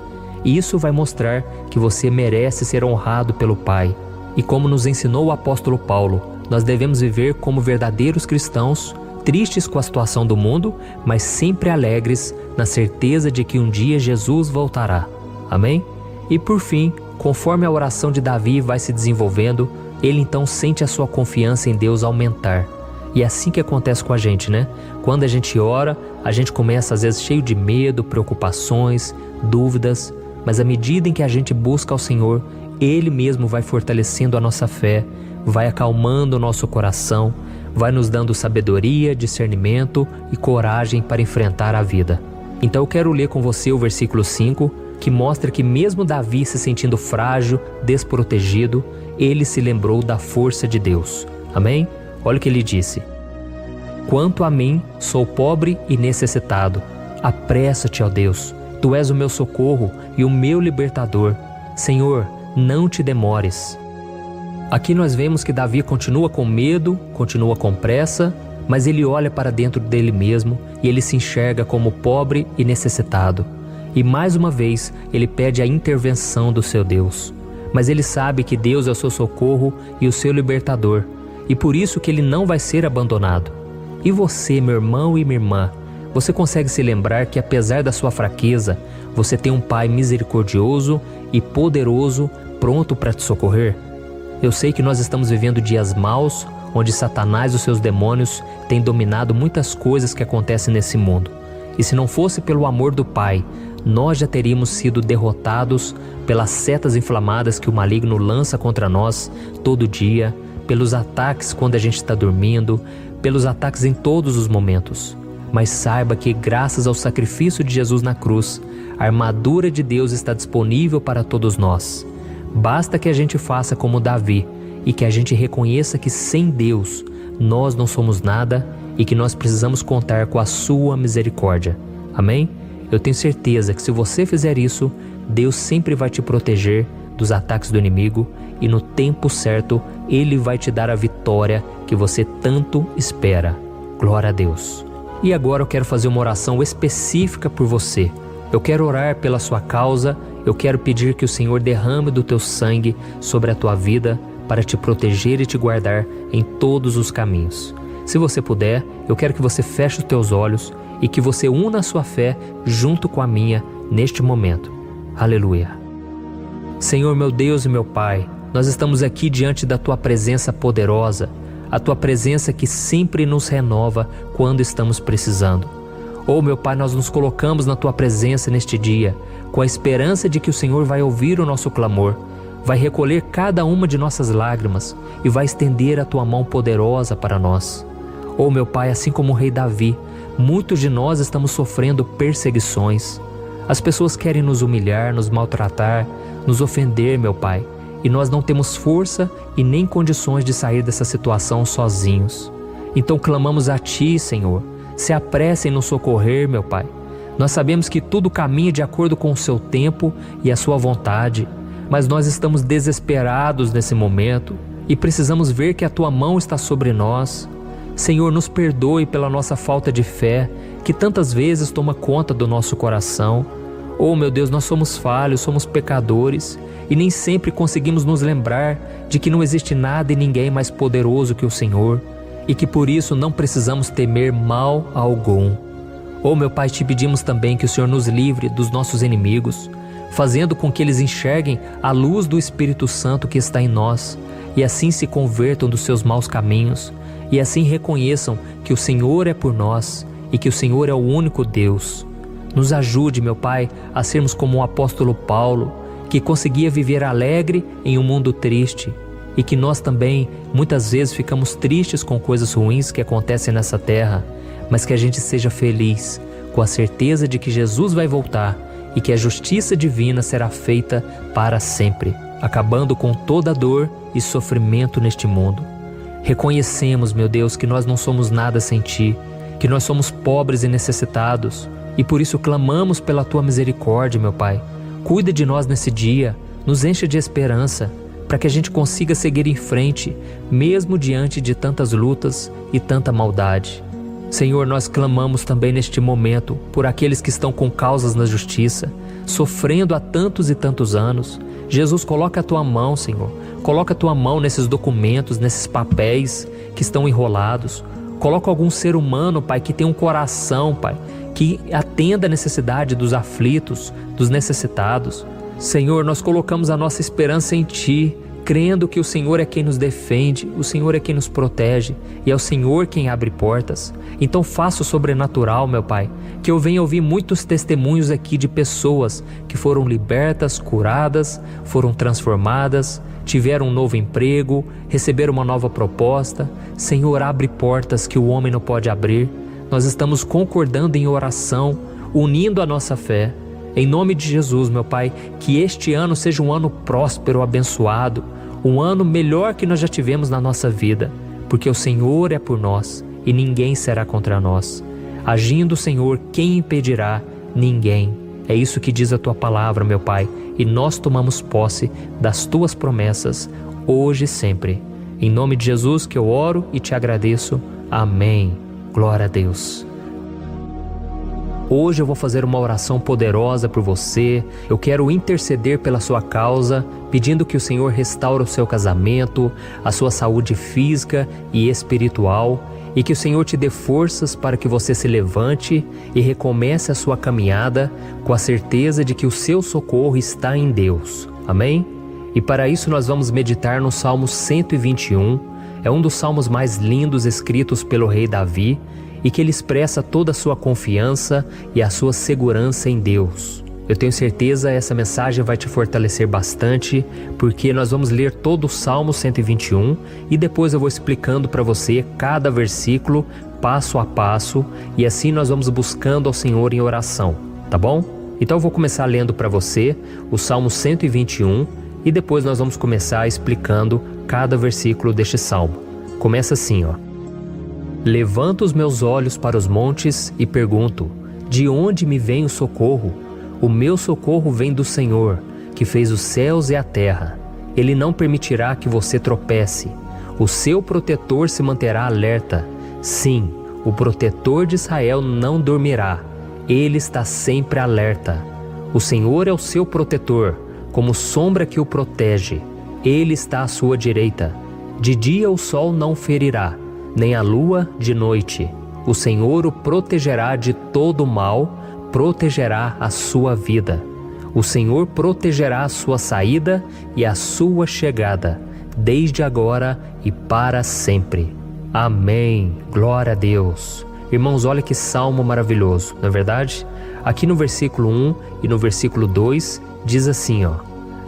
E isso vai mostrar que você merece ser honrado pelo Pai. E como nos ensinou o apóstolo Paulo, nós devemos viver como verdadeiros cristãos, tristes com a situação do mundo, mas sempre alegres na certeza de que um dia Jesus voltará. Amém? E por fim, conforme a oração de Davi vai se desenvolvendo, ele então sente a sua confiança em Deus aumentar. E é assim que acontece com a gente, né? Quando a gente ora, a gente começa às vezes cheio de medo, preocupações, dúvidas, mas à medida em que a gente busca ao Senhor, Ele mesmo vai fortalecendo a nossa fé, vai acalmando o nosso coração, vai nos dando sabedoria, discernimento e coragem para enfrentar a vida. Então eu quero ler com você o versículo 5, que mostra que mesmo Davi se sentindo frágil, desprotegido, ele se lembrou da força de Deus. Amém? Olha o que ele disse: quanto a mim, sou pobre e necessitado. Apressa-te, ó Deus, tu és o meu socorro e o meu libertador. Senhor, não te demores. Aqui nós vemos que Davi continua com medo, continua com pressa, mas ele olha para dentro dele mesmo e ele se enxerga como pobre e necessitado. E mais uma vez ele pede a intervenção do seu Deus. Mas ele sabe que Deus é o seu socorro e o seu libertador, e por isso que ele não vai ser abandonado. E você, meu irmão e minha irmã, você consegue se lembrar que apesar da sua fraqueza, você tem um Pai misericordioso e poderoso pronto para te socorrer? Eu sei que nós estamos vivendo dias maus, onde Satanás e os seus demônios têm dominado muitas coisas que acontecem nesse mundo. E se não fosse pelo amor do Pai, nós já teríamos sido derrotados pelas setas inflamadas que o maligno lança contra nós todo dia, pelos ataques quando a gente está dormindo, pelos ataques em todos os momentos. Mas saiba que graças ao sacrifício de Jesus na cruz, a armadura de Deus está disponível para todos nós. Basta que a gente faça como Davi e que a gente reconheça que sem Deus nós não somos nada e que nós precisamos contar com a sua misericórdia. Amém? Eu tenho certeza que se você fizer isso, Deus sempre vai te proteger dos ataques do inimigo e no tempo certo Ele vai te dar a vitória que você tanto espera. Glória a Deus. E agora eu quero fazer uma oração específica por você. Eu quero orar pela sua causa, eu quero pedir que o Senhor derrame do teu sangue sobre a tua vida para te proteger e te guardar em todos os caminhos. Se você puder, eu quero que você feche os teus olhos e que você una a sua fé junto com a minha neste momento. Aleluia. Senhor, meu Deus e meu Pai, nós estamos aqui diante da Tua presença poderosa, a Tua presença que sempre nos renova quando estamos precisando. Oh, meu Pai, nós nos colocamos na Tua presença neste dia, com a esperança de que o Senhor vai ouvir o nosso clamor, vai recolher cada uma de nossas lágrimas e vai estender a Tua mão poderosa para nós. Oh, meu Pai, assim como o rei Davi, muitos de nós estamos sofrendo perseguições. As pessoas querem nos humilhar, nos maltratar, nos ofender, meu Pai, e nós não temos força e nem condições de sair dessa situação sozinhos. Então clamamos a Ti, Senhor, se apresse em nos socorrer, meu Pai. Nós sabemos que tudo caminha de acordo com o Seu tempo e a Sua vontade, mas nós estamos desesperados nesse momento e precisamos ver que a Tua mão está sobre nós. Senhor, nos perdoe pela nossa falta de fé, que tantas vezes toma conta do nosso coração. Oh, meu Deus, nós somos falhos, somos pecadores e nem sempre conseguimos nos lembrar de que não existe nada e ninguém mais poderoso que o Senhor e que por isso não precisamos temer mal algum. Oh, meu Pai, te pedimos também que o Senhor nos livre dos nossos inimigos, fazendo com que eles enxerguem a luz do Espírito Santo que está em nós e assim se convertam dos seus maus caminhos e assim reconheçam que o Senhor é por nós e que o Senhor é o único Deus. Nos ajude, meu Pai, a sermos como o apóstolo Paulo, que conseguia viver alegre em um mundo triste, e que nós também, muitas vezes, ficamos tristes com coisas ruins que acontecem nessa terra, mas que a gente seja feliz, com a certeza de que Jesus vai voltar e que a justiça divina será feita para sempre, acabando com toda dor e sofrimento neste mundo. Reconhecemos, meu Deus, que nós não somos nada sem Ti, que nós somos pobres e necessitados, e por isso clamamos pela Tua misericórdia, meu Pai. Cuida de nós nesse dia, nos enche de esperança, para que a gente consiga seguir em frente, mesmo diante de tantas lutas e tanta maldade. Senhor, nós clamamos também neste momento por aqueles que estão com causas na justiça, sofrendo há tantos e tantos anos. Jesus, coloca a Tua mão, Senhor. Coloca a Tua mão nesses documentos, nesses papéis que estão enrolados. Coloca algum ser humano, Pai, que tem um coração, Pai, que atenda a necessidade dos aflitos, dos necessitados. Senhor, nós colocamos a nossa esperança em Ti, crendo que o Senhor é quem nos defende, o Senhor é quem nos protege e é o Senhor quem abre portas. Então faça o sobrenatural, meu Pai, que eu venha ouvir muitos testemunhos aqui de pessoas que foram libertas, curadas, foram transformadas, tiveram um novo emprego, receberam uma nova proposta. Senhor, abre portas que o homem não pode abrir. Nós estamos concordando em oração, unindo a nossa fé. Em nome de Jesus, meu Pai, que este ano seja um ano próspero, abençoado, um ano melhor que nós já tivemos na nossa vida, porque o Senhor é por nós e ninguém será contra nós. Agindo o Senhor, quem impedirá? Ninguém. É isso que diz a Tua palavra, meu Pai, e nós tomamos posse das Tuas promessas, hoje e sempre. Em nome de Jesus que eu oro e te agradeço. Amém. Glória a Deus. Hoje eu vou fazer uma oração poderosa por você. Eu quero interceder pela sua causa, pedindo que o Senhor restaure o seu casamento, a sua saúde física e espiritual, e que o Senhor te dê forças para que você se levante e recomece a sua caminhada com a certeza de que o seu socorro está em Deus. Amém? E para isso nós vamos meditar no Salmo 121. É um dos salmos mais lindos escritos pelo rei Davi, e que ele expressa toda a sua confiança e a sua segurança em Deus. Eu tenho certeza que essa mensagem vai te fortalecer bastante, porque nós vamos ler todo o Salmo 121 e depois eu vou explicando para você cada versículo, passo a passo, e assim nós vamos buscando ao Senhor em oração, tá bom? Então eu vou começar lendo para você o Salmo 121 e depois nós vamos começar explicando cada versículo deste salmo. Começa assim, ó. Levanto os meus olhos para os montes e pergunto: de onde me vem o socorro? O meu socorro vem do Senhor, que fez os céus e a terra. Ele não permitirá que você tropece. O seu protetor se manterá alerta. Sim, o protetor de Israel não dormirá. Ele está sempre alerta. O Senhor é o seu protetor, como sombra que o protege. Ele está à sua direita. De dia o sol não ferirá, nem a lua de noite. O Senhor o protegerá de todo mal, protegerá a sua vida. O Senhor protegerá a sua saída e a sua chegada, desde agora e para sempre. Amém. Glória a Deus. Irmãos, olha que salmo maravilhoso, não é verdade? Aqui no versículo 1 e no versículo 2 diz assim, ó: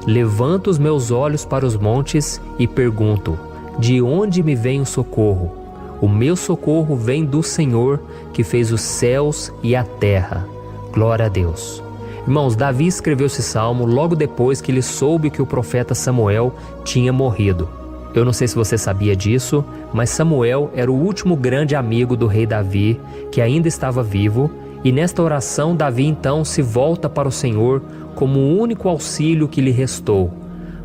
Levanto os meus olhos para os montes e pergunto: de onde me vem o socorro? O meu socorro vem do Senhor, que fez os céus e a terra. Glória a Deus. Irmãos, Davi escreveu esse salmo logo depois que ele soube que o profeta Samuel tinha morrido. Eu não sei se você sabia disso, mas Samuel era o último grande amigo do rei Davi, que ainda estava vivo, e nesta oração Davi então se volta para o Senhor como o único auxílio que lhe restou.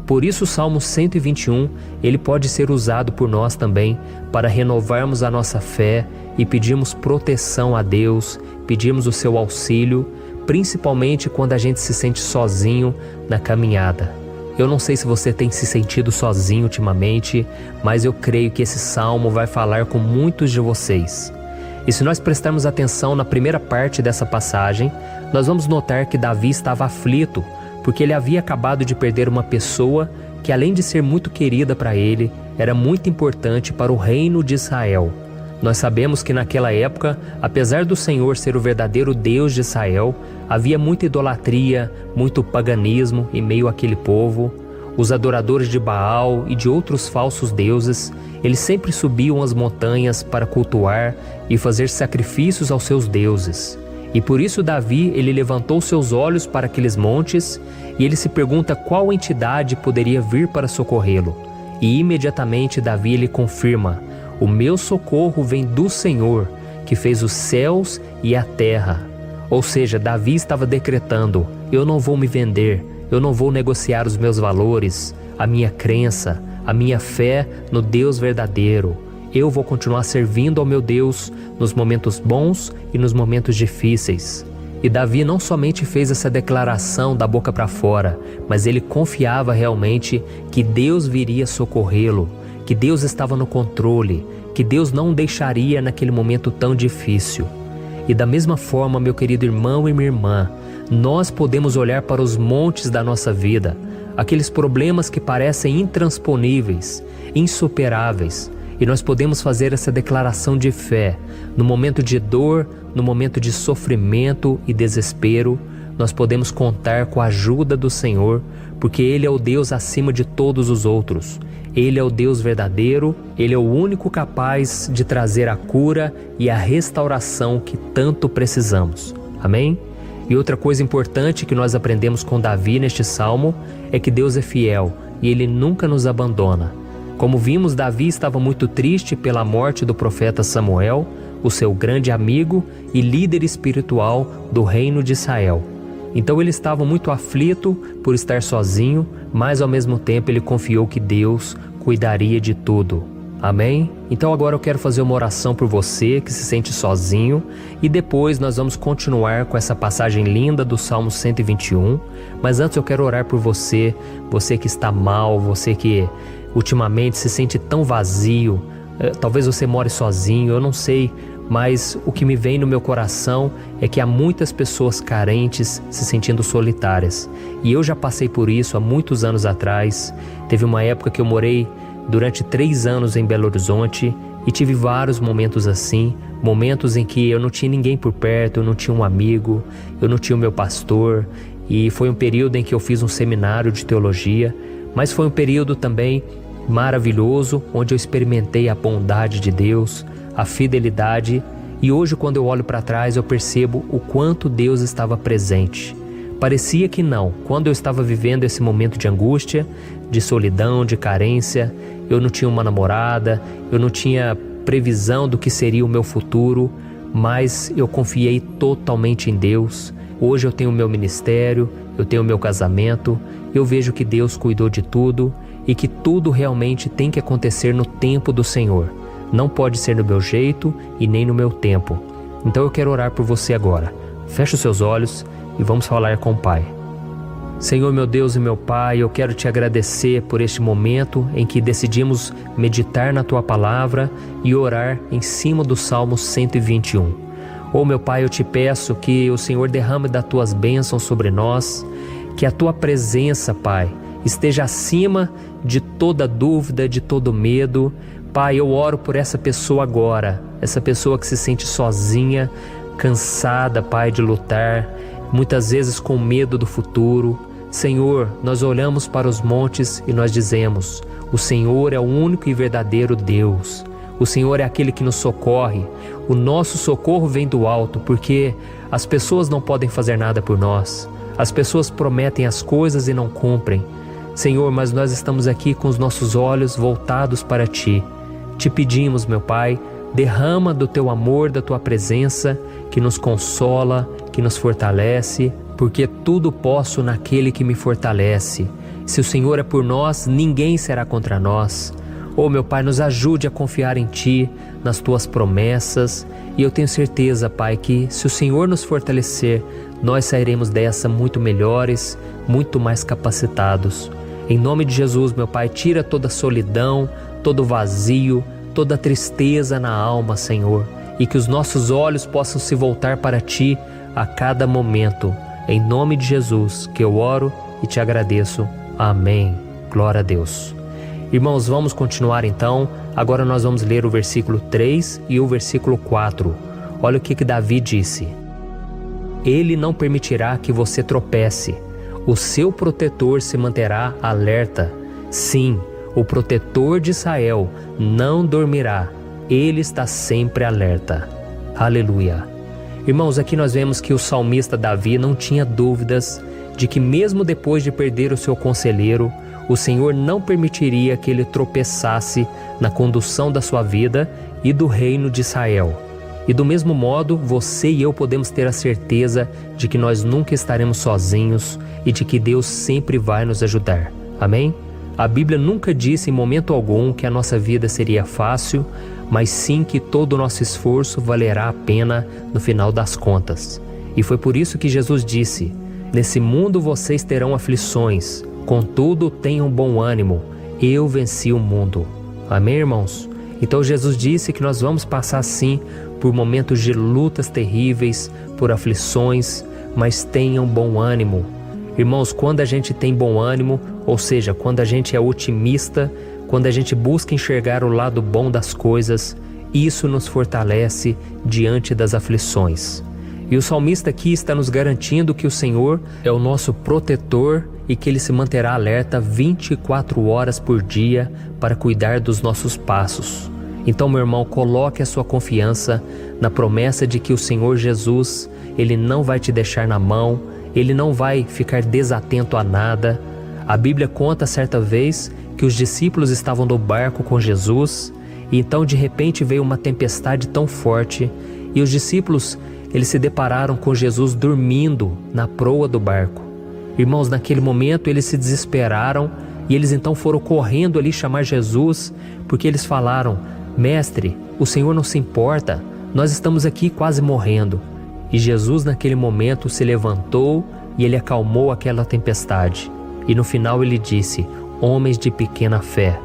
Por isso o Salmo 121, ele pode ser usado por nós também para renovarmos a nossa fé e pedirmos proteção a Deus, pedirmos o seu auxílio, principalmente quando a gente se sente sozinho na caminhada. Eu não sei se você tem se sentido sozinho ultimamente, mas eu creio que esse salmo vai falar com muitos de vocês. E se nós prestarmos atenção na primeira parte dessa passagem, nós vamos notar que Davi estava aflito, porque ele havia acabado de perder uma pessoa que, além de ser muito querida para ele, era muito importante para o reino de Israel. Nós sabemos que naquela época, apesar do Senhor ser o verdadeiro Deus de Israel, havia muita idolatria, muito paganismo em meio àquele povo. Os adoradores de Baal e de outros falsos deuses, eles sempre subiam as montanhas para cultuar e fazer sacrifícios aos seus deuses. E por isso Davi, ele levantou seus olhos para aqueles montes e ele se pergunta qual entidade poderia vir para socorrê-lo. E imediatamente Davi ele confirma: o meu socorro vem do Senhor, que fez os céus e a terra. Ou seja, Davi estava decretando: eu não vou me vender, eu não vou negociar os meus valores, a minha crença, a minha fé no Deus verdadeiro. Eu vou continuar servindo ao meu Deus nos momentos bons e nos momentos difíceis. E Davi não somente fez essa declaração da boca para fora, mas ele confiava realmente que Deus viria socorrê-lo, que Deus estava no controle, que Deus não o deixaria naquele momento tão difícil. E da mesma forma, meu querido irmão e minha irmã, nós podemos olhar para os montes da nossa vida, aqueles problemas que parecem intransponíveis, insuperáveis. E nós podemos fazer essa declaração de fé no momento de dor, no momento de sofrimento e desespero. Nós podemos contar com a ajuda do Senhor, porque Ele é o Deus acima de todos os outros. Ele é o Deus verdadeiro, Ele é o único capaz de trazer a cura e a restauração que tanto precisamos. Amém? E outra coisa importante que nós aprendemos com Davi neste salmo é que Deus é fiel e Ele nunca nos abandona. Como vimos, Davi estava muito triste pela morte do profeta Samuel, o seu grande amigo e líder espiritual do reino de Israel. Então ele estava muito aflito por estar sozinho, mas ao mesmo tempo ele confiou que Deus cuidaria de tudo. Amém? Então agora eu quero fazer uma oração por você que se sente sozinho e depois nós vamos continuar com essa passagem linda do Salmo 121. Mas antes eu quero orar por você, você que está mal, você que ultimamente se sente tão vazio, talvez você more sozinho, eu não sei, mas o que me vem no meu coração é que há muitas pessoas carentes se sentindo solitárias. E eu já passei por isso há muitos anos atrás. Teve uma época que eu morei durante 3 anos em Belo Horizonte e tive vários momentos assim, momentos em que eu não tinha ninguém por perto, eu não tinha um amigo, eu não tinha o meu pastor, e foi um período em que eu fiz um seminário de teologia, mas foi um período também maravilhoso, onde eu experimentei a bondade de Deus, a fidelidade, e hoje quando eu olho para trás eu percebo o quanto Deus estava presente. Parecia que não, quando eu estava vivendo esse momento de angústia, de solidão, de carência, eu não tinha uma namorada, eu não tinha previsão do que seria o meu futuro, mas eu confiei totalmente em Deus. Hoje eu tenho o meu ministério, eu tenho o meu casamento, eu vejo que Deus cuidou de tudo e que tudo realmente tem que acontecer no tempo do Senhor. Não pode ser no meu jeito e nem no meu tempo. Então eu quero orar por você agora. Feche os seus olhos e vamos falar com o Pai. Senhor, meu Deus e meu Pai, eu quero te agradecer por este momento em que decidimos meditar na Tua Palavra e orar em cima do Salmo 121. Oh, meu Pai, eu te peço que o Senhor derrame das Tuas bênçãos sobre nós, que a Tua presença, Pai, esteja acima de toda dúvida, de todo medo. Pai, eu oro por essa pessoa agora, essa pessoa que se sente sozinha, cansada, Pai, de lutar, muitas vezes com medo do futuro. Senhor, nós olhamos para os montes e nós dizemos: o Senhor é o único e verdadeiro Deus. O Senhor é aquele que nos socorre. O nosso socorro vem do alto, porque as pessoas não podem fazer nada por nós. As pessoas prometem as coisas e não cumprem. Senhor, mas nós estamos aqui com os nossos olhos voltados para Ti. Te pedimos, meu Pai, derrama do Teu amor, da Tua presença, que nos consola, que nos fortalece, porque tudo posso naquele que me fortalece. Se o Senhor é por nós, ninguém será contra nós. Oh, meu Pai, nos ajude a confiar em Ti, nas Tuas promessas, e eu tenho certeza, Pai, que se o Senhor nos fortalecer, nós sairemos dessa muito melhores, muito mais capacitados. Em nome de Jesus, meu Pai, tira toda a solidão, todo o vazio, toda a tristeza na alma, Senhor, e que os nossos olhos possam se voltar para Ti a cada momento. Em nome de Jesus que eu oro e te agradeço. Amém. Glória a Deus. Irmãos, vamos continuar então. Agora nós vamos ler o versículo 3 e o versículo 4. Olha o que Davi disse: Ele não permitirá que você tropece. O seu protetor se manterá alerta. Sim, o protetor de Israel não dormirá. Ele está sempre alerta. Aleluia. Irmãos, aqui nós vemos que o salmista Davi não tinha dúvidas de que mesmo depois de perder o seu conselheiro, o Senhor não permitiria que ele tropeçasse na condução da sua vida e do reino de Israel. E do mesmo modo, você e eu podemos ter a certeza de que nós nunca estaremos sozinhos e de que Deus sempre vai nos ajudar. Amém? A Bíblia nunca disse em momento algum que a nossa vida seria fácil, mas sim que todo o nosso esforço valerá a pena no final das contas. E foi por isso que Jesus disse: Nesse mundo vocês terão aflições, contudo tenham bom ânimo, eu venci o mundo. Amém, irmãos? Então Jesus disse que nós vamos passar sim por momentos de lutas terríveis, por aflições, mas tenham bom ânimo. Irmãos, quando a gente tem bom ânimo, ou seja, quando a gente é otimista, quando a gente busca enxergar o lado bom das coisas, isso nos fortalece diante das aflições. E o salmista aqui está nos garantindo que o Senhor é o nosso protetor e que Ele se manterá alerta 24 horas por dia para cuidar dos nossos passos. Então, meu irmão, coloque a sua confiança na promessa de que o Senhor Jesus, Ele não vai te deixar na mão, Ele não vai ficar desatento a nada. A Bíblia conta certa vez que os discípulos estavam no barco com Jesus e então de repente veio uma tempestade tão forte e os discípulos eles se depararam com Jesus dormindo na proa do barco. Irmãos, naquele momento eles se desesperaram e eles então foram correndo ali chamar Jesus, porque eles falaram: Mestre, o Senhor não se importa, nós estamos aqui quase morrendo. E Jesus naquele momento se levantou e Ele acalmou aquela tempestade. E no final Ele disse: homens de pequena fé.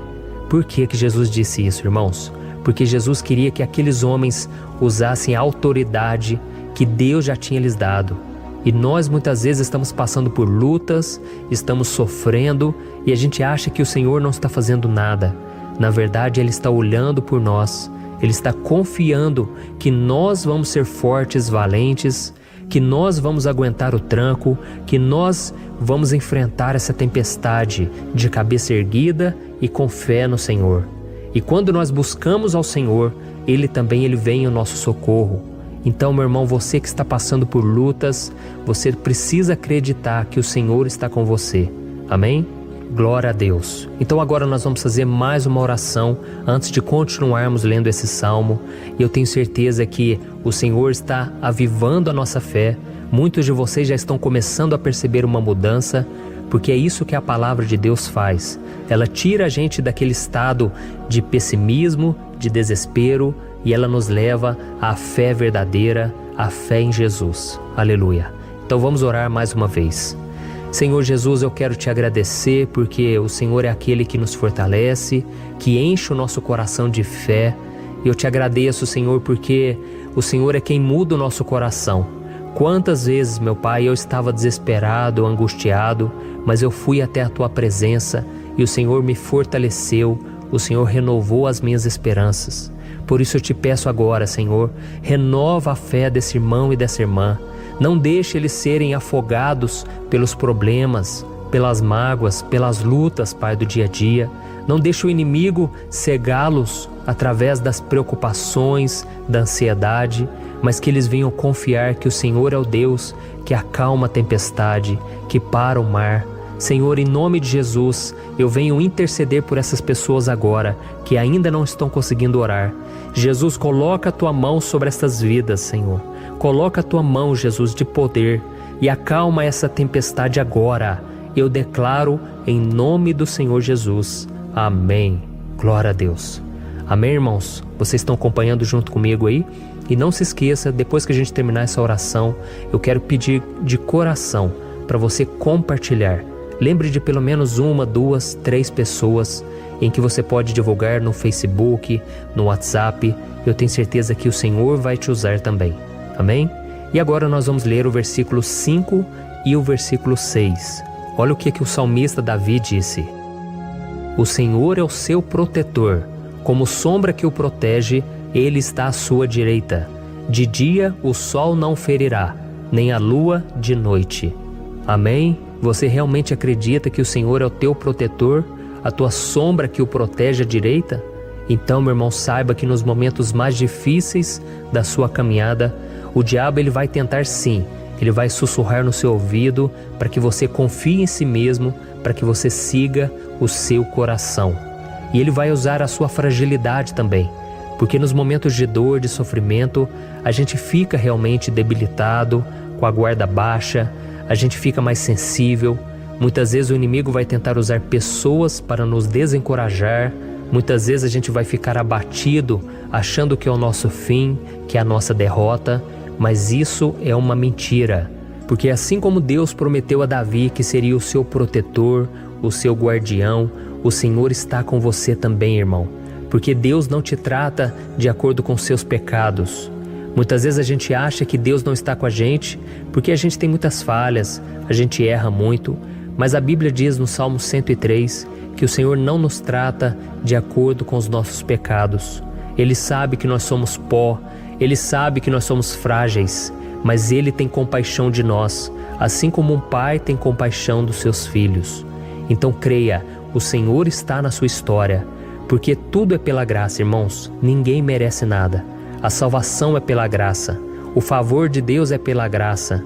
Por que Jesus disse isso, irmãos? Porque Jesus queria que aqueles homens usassem a autoridade que Deus já tinha lhes dado. E nós muitas vezes estamos passando por lutas, estamos sofrendo e a gente acha que o Senhor não está fazendo nada. Na verdade, Ele está olhando por nós, Ele está confiando que nós vamos ser fortes, valentes, que nós vamos aguentar o tranco, que nós vamos enfrentar essa tempestade de cabeça erguida e com fé no Senhor. E quando nós buscamos ao Senhor, Ele vem em nosso socorro. Então, meu irmão, você que está passando por lutas, você precisa acreditar que o Senhor está com você. Amém? Glória a Deus. Então agora nós vamos fazer mais uma oração antes de continuarmos lendo esse salmo. E eu tenho certeza que o Senhor está avivando a nossa fé. Muitos de vocês já estão começando a perceber uma mudança, porque é isso que a palavra de Deus faz. Ela tira a gente daquele estado de pessimismo, de desespero, e ela nos leva à fé verdadeira, à fé em Jesus. Aleluia. Então vamos orar mais uma vez. Senhor Jesus, eu quero te agradecer porque o Senhor é aquele que nos fortalece, que enche o nosso coração de fé. Eu te agradeço, Senhor, porque o Senhor é quem muda o nosso coração. Quantas vezes, meu Pai, eu estava desesperado, angustiado, mas eu fui até a Tua presença e o Senhor me fortaleceu, o Senhor renovou as minhas esperanças. Por isso eu te peço agora, Senhor, renova a fé desse irmão e dessa irmã. Não deixe eles serem afogados pelos problemas, pelas mágoas, pelas lutas, Pai, do dia a dia. Não deixe o inimigo cegá-los através das preocupações, da ansiedade, mas que eles venham confiar que o Senhor é o Deus que acalma a tempestade, que para o mar. Senhor, em nome de Jesus, eu venho interceder por essas pessoas agora que ainda não estão conseguindo orar. Jesus, coloca a Tua mão sobre essas vidas, Senhor. Coloca a Tua mão, Jesus, de poder e acalma essa tempestade agora. Eu declaro em nome do Senhor Jesus. Amém. Glória a Deus. Amém, irmãos? Vocês estão acompanhando junto comigo aí? E não se esqueça, depois que a gente terminar essa oração, eu quero pedir de coração para você compartilhar. Lembre de pelo menos 1, 2, 3 pessoas em que você pode divulgar no Facebook, no WhatsApp. Eu tenho certeza que o Senhor vai te usar também. Amém? E agora nós vamos ler o versículo 5 e o versículo 6. Olha o que o salmista Davi disse. O Senhor é o seu protetor, como sombra que o protege, Ele está à sua direita. De dia o sol não ferirá, nem a lua de noite. Amém? Você realmente acredita que o Senhor é o teu protetor, a tua sombra que o protege à direita? Então, meu irmão, saiba que nos momentos mais difíceis da sua caminhada, o diabo ele vai tentar sim, ele vai sussurrar no seu ouvido para que você confie em si mesmo, para que você siga o seu coração. E ele vai usar a sua fragilidade também, porque nos momentos de dor, de sofrimento, a gente fica realmente debilitado, com a guarda baixa, a gente fica mais sensível. Muitas vezes o inimigo vai tentar usar pessoas para nos desencorajar. Muitas vezes a gente vai ficar abatido, achando que é o nosso fim, que é a nossa derrota. Mas isso é uma mentira. Porque assim como Deus prometeu a Davi que seria o seu protetor, o seu guardião, o Senhor está com você também, irmão. Porque Deus não te trata de acordo com seus pecados, Muitas vezes a gente acha que Deus não está com a gente porque a gente tem muitas falhas, a gente erra muito, mas a Bíblia diz no Salmo 103 que o Senhor não nos trata de acordo com os nossos pecados. Ele sabe que nós somos pó, Ele sabe que nós somos frágeis, mas Ele tem compaixão de nós, assim como um pai tem compaixão dos seus filhos. Então creia, o Senhor está na sua história, porque tudo é pela graça, irmãos, ninguém merece nada. A salvação é pela graça, o favor de Deus é pela graça,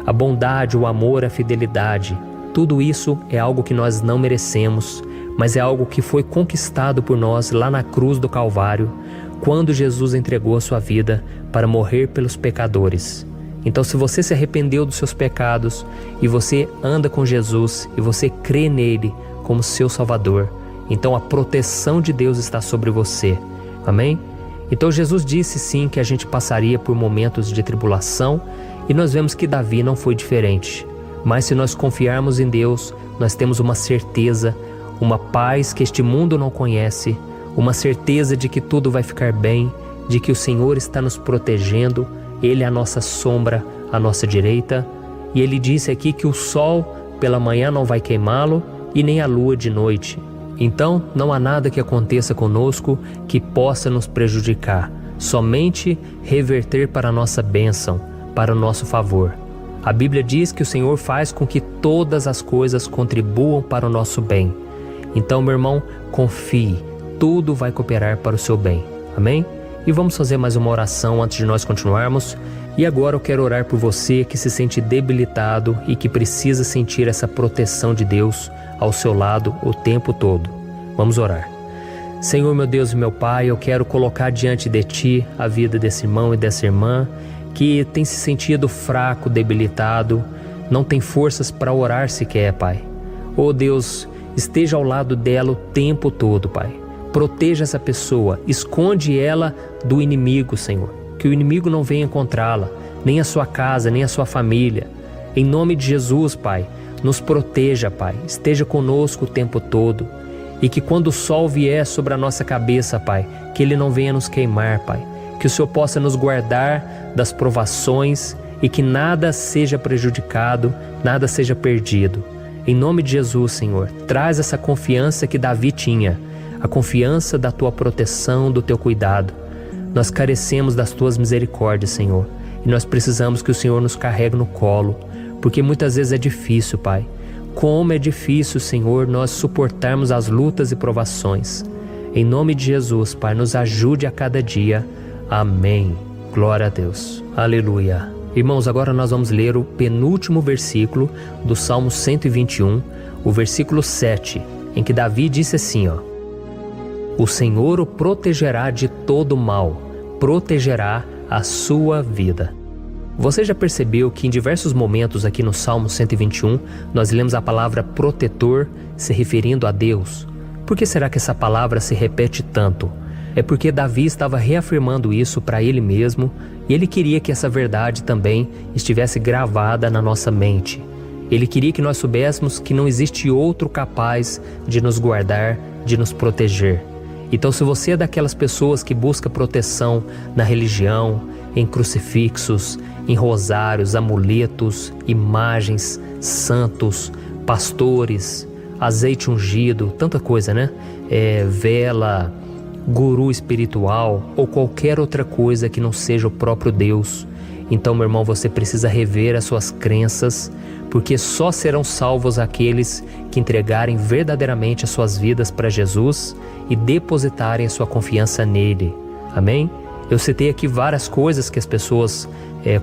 a bondade, o amor, a fidelidade, tudo isso é algo que nós não merecemos, mas é algo que foi conquistado por nós lá na cruz do Calvário, quando Jesus entregou a sua vida para morrer pelos pecadores. Então, se você se arrependeu dos seus pecados e você anda com Jesus e você crê nele como seu Salvador, então a proteção de Deus está sobre você. Amém? Então Jesus disse sim que a gente passaria por momentos de tribulação e nós vemos que Davi não foi diferente. Mas se nós confiarmos em Deus, nós temos uma certeza, uma paz que este mundo não conhece, uma certeza de que tudo vai ficar bem, de que o Senhor está nos protegendo, Ele é a nossa sombra, à nossa direita. E Ele disse aqui que o sol pela manhã não vai queimá-lo e nem a lua de noite. Então não há nada que aconteça conosco que possa nos prejudicar, somente reverter para a nossa bênção, para o nosso favor. A Bíblia diz que o Senhor faz com que todas as coisas contribuam para o nosso bem. Então, meu irmão, confie, tudo vai cooperar para o seu bem. Amém? E vamos fazer mais uma oração antes de nós continuarmos. E agora eu quero orar por você que se sente debilitado e que precisa sentir essa proteção de Deus ao seu lado o tempo todo. Vamos orar. Senhor, meu Deus e meu Pai, eu quero colocar diante de Ti a vida desse irmão e dessa irmã que tem se sentido fraco, debilitado, não tem forças para orar sequer, Pai. Oh Deus, esteja ao lado dela o tempo todo, Pai. Proteja essa pessoa, esconde ela do inimigo, Senhor. Que o inimigo não venha encontrá-la, nem a sua casa, nem a sua família. Em nome de Jesus, Pai, nos proteja, Pai. Esteja conosco o tempo todo. E que quando o sol vier sobre a nossa cabeça, Pai, que ele não venha nos queimar, Pai. Que o Senhor possa nos guardar das provações e que nada seja prejudicado, nada seja perdido. Em nome de Jesus, Senhor, traz essa confiança que Davi tinha, a confiança da Tua proteção, do Teu cuidado. Nós carecemos das Tuas misericórdias, Senhor, e nós precisamos que o Senhor nos carregue no colo, porque muitas vezes é difícil, Pai. Como é difícil, Senhor, nós suportarmos as lutas e provações. Em nome de Jesus, Pai, nos ajude a cada dia. Amém. Glória a Deus. Aleluia. Irmãos, agora nós vamos ler o penúltimo versículo do Salmo 121, o versículo 7, em que Davi disse assim, O Senhor o protegerá de todo mal, protegerá a sua vida. Você já percebeu que em diversos momentos aqui no Salmo 121, nós lemos a palavra protetor se referindo a Deus? Por que será que essa palavra se repete tanto? É porque Davi estava reafirmando isso para ele mesmo e ele queria que essa verdade também estivesse gravada na nossa mente. Ele queria que nós soubéssemos que não existe outro capaz de nos guardar, de nos proteger. Então, se você é daquelas pessoas que busca proteção na religião, em crucifixos, em rosários, amuletos, imagens, santos, pastores, azeite ungido, tanta coisa, né? Vela, guru espiritual ou qualquer outra coisa que não seja o próprio Deus. Então, meu irmão, você precisa rever as suas crenças, porque só serão salvos aqueles que entregarem verdadeiramente as suas vidas para Jesus e depositarem a sua confiança nele. Amém? Eu citei aqui várias coisas que as pessoas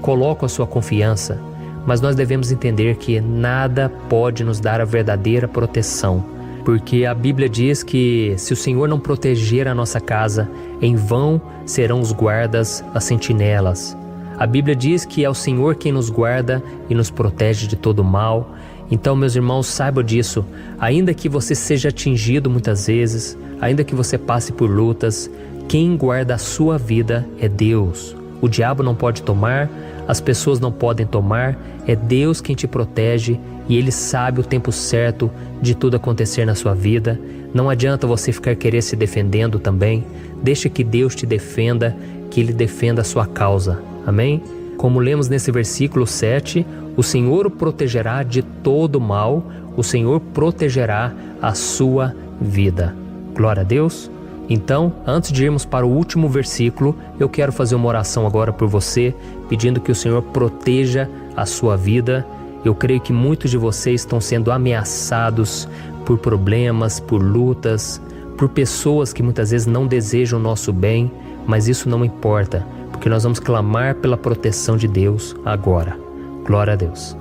colocam a sua confiança, mas nós devemos entender que nada pode nos dar a verdadeira proteção, porque a Bíblia diz que se o Senhor não proteger a nossa casa, em vão serão os guardas, as sentinelas. A Bíblia diz que é o Senhor quem nos guarda e nos protege de todo mal. Então, meus irmãos, saibam disso. Ainda que você seja atingido muitas vezes, ainda que você passe por lutas, quem guarda a sua vida é Deus. O diabo não pode tomar, as pessoas não podem tomar, é Deus quem te protege e Ele sabe o tempo certo de tudo acontecer na sua vida. Não adianta você ficar querer se defendendo também. Deixa que Deus te defenda, que Ele defenda a sua causa. Amém? Como lemos nesse versículo 7, o Senhor o protegerá de todo mal, o Senhor protegerá a sua vida. Glória a Deus. Então, antes de irmos para o último versículo, eu quero fazer uma oração agora por você, pedindo que o Senhor proteja a sua vida. Eu creio que muitos de vocês estão sendo ameaçados por problemas, por lutas, por pessoas que muitas vezes não desejam o nosso bem, mas isso não importa, porque nós vamos clamar pela proteção de Deus agora. Glória a Deus.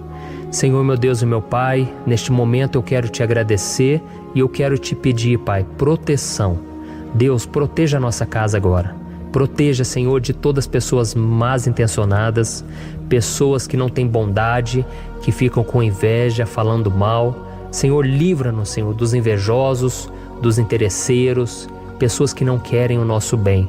Senhor, meu Deus e meu Pai, neste momento eu quero te agradecer e eu quero te pedir, Pai, proteção. Deus, proteja a nossa casa agora. Proteja, Senhor, de todas as pessoas más intencionadas, pessoas que não têm bondade, que ficam com inveja, falando mal. Senhor, livra-nos, Senhor, dos invejosos, dos interesseiros, pessoas que não querem o nosso bem.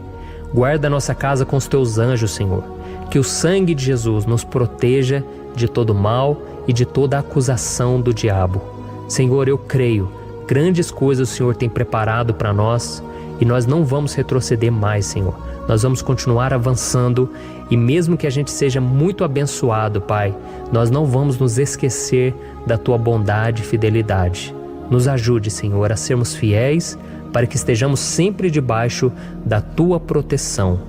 Guarda a nossa casa com os teus anjos, Senhor. Que o sangue de Jesus nos proteja de todo mal e de toda acusação do diabo. Senhor, eu creio, grandes coisas o Senhor tem preparado para nós e nós não vamos retroceder mais, Senhor. Nós vamos continuar avançando e mesmo que a gente seja muito abençoado, Pai, nós não vamos nos esquecer da Tua bondade e fidelidade. Nos ajude, Senhor, a sermos fiéis para que estejamos sempre debaixo da Tua proteção.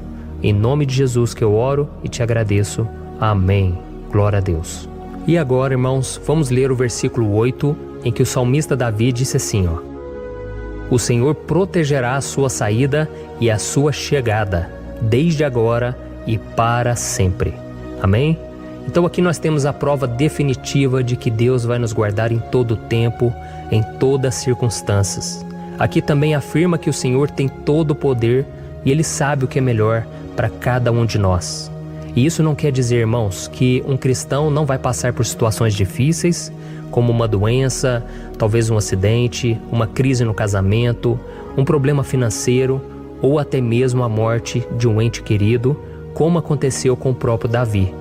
Em nome de Jesus que eu oro e te agradeço. Amém. Glória a Deus. E agora, irmãos, vamos ler o versículo 8, em que o salmista Davi disse assim, O Senhor protegerá a sua saída e a sua chegada, desde agora e para sempre. Amém? Então aqui nós temos a prova definitiva de que Deus vai nos guardar em todo o tempo, em todas as circunstâncias. Aqui também afirma que o Senhor tem todo o poder e Ele sabe o que é melhor para cada um de nós. E isso não quer dizer, irmãos, que um cristão não vai passar por situações difíceis, como uma doença, talvez um acidente, uma crise no casamento, um problema financeiro ou até mesmo a morte de um ente querido, como aconteceu com o próprio Davi.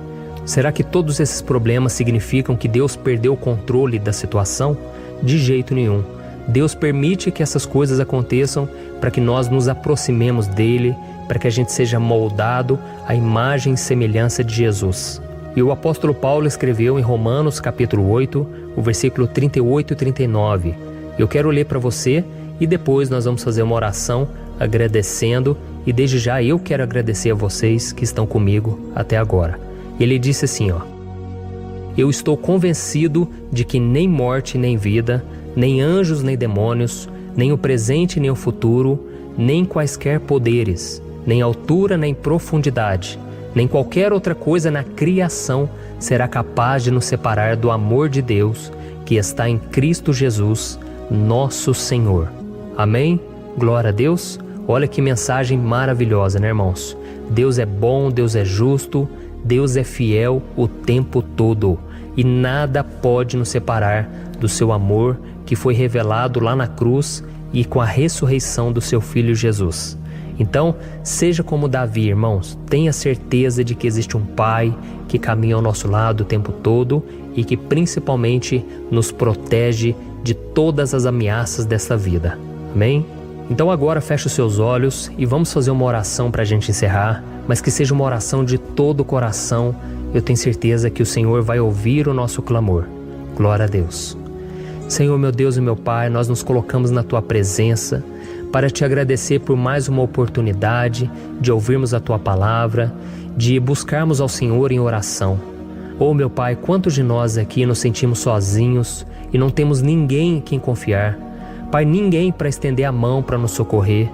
Será que todos esses problemas significam que Deus perdeu o controle da situação? De jeito nenhum. Deus permite que essas coisas aconteçam para que nós nos aproximemos dele, para que a gente seja moldado à imagem e semelhança de Jesus. E o apóstolo Paulo escreveu em Romanos capítulo 8, o versículo 38 e 39. Eu quero ler para você e depois nós vamos fazer uma oração agradecendo, e desde já eu quero agradecer a vocês que estão comigo até agora. Ele disse assim, Eu estou convencido de que nem morte nem vida, nem anjos nem demônios, nem o presente nem o futuro, nem quaisquer poderes, nem altura nem profundidade, nem qualquer outra coisa na criação será capaz de nos separar do amor de Deus que está em Cristo Jesus, nosso Senhor. Amém? Glória a Deus. Olha que mensagem maravilhosa, né, irmãos? Deus é bom, Deus é justo, Deus é fiel o tempo todo e nada pode nos separar do seu amor que foi revelado lá na cruz e com a ressurreição do seu Filho Jesus. Então, seja como Davi, irmãos, tenha certeza de que existe um Pai que caminha ao nosso lado o tempo todo e que principalmente nos protege de todas as ameaças dessa vida. Amém? Então agora feche os seus olhos e vamos fazer uma oração para a gente encerrar, mas que seja uma oração de todo o coração. Eu tenho certeza que o Senhor vai ouvir o nosso clamor. Glória a Deus. Senhor, meu Deus e meu Pai, nós nos colocamos na Tua presença para Te agradecer por mais uma oportunidade de ouvirmos a Tua palavra, de buscarmos ao Senhor em oração. Oh, meu Pai, quantos de nós aqui nos sentimos sozinhos e não temos ninguém em quem confiar. Pai, ninguém para estender a mão para nos socorrer.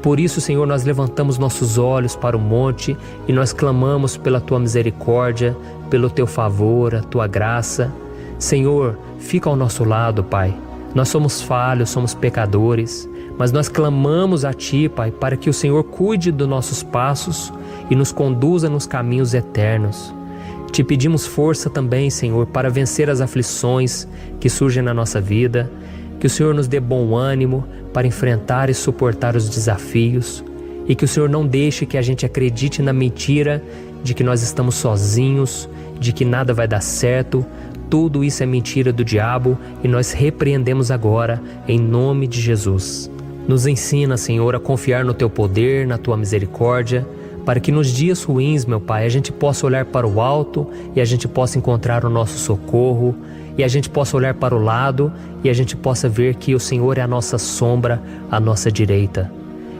Por isso, Senhor, nós levantamos nossos olhos para o monte e nós clamamos pela Tua misericórdia, pelo Teu favor, a Tua graça. Senhor, fica ao nosso lado, Pai. Nós somos falhos, somos pecadores, mas nós clamamos a Ti, Pai, para que o Senhor cuide dos nossos passos e nos conduza nos caminhos eternos. Te pedimos força também, Senhor, para vencer as aflições que surgem na nossa vida, que o Senhor nos dê bom ânimo para enfrentar e suportar os desafios e que o Senhor não deixe que a gente acredite na mentira de que nós estamos sozinhos, de que nada vai dar certo. Tudo isso é mentira do diabo e nós repreendemos agora em nome de Jesus. Nos ensina, Senhor, a confiar no Teu poder, na Tua misericórdia, para que nos dias ruins, meu Pai, a gente possa olhar para o alto e a gente possa encontrar o nosso socorro, e a gente possa olhar para o lado e a gente possa ver que o Senhor é a nossa sombra, a nossa direita.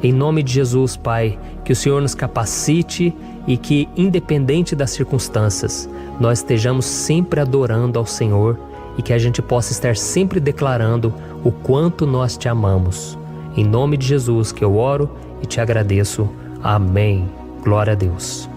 Em nome de Jesus, Pai, que o Senhor nos capacite e que, independente das circunstâncias, nós estejamos sempre adorando ao Senhor e que a gente possa estar sempre declarando o quanto nós te amamos. Em nome de Jesus que eu oro e te agradeço. Amém. Glória a Deus.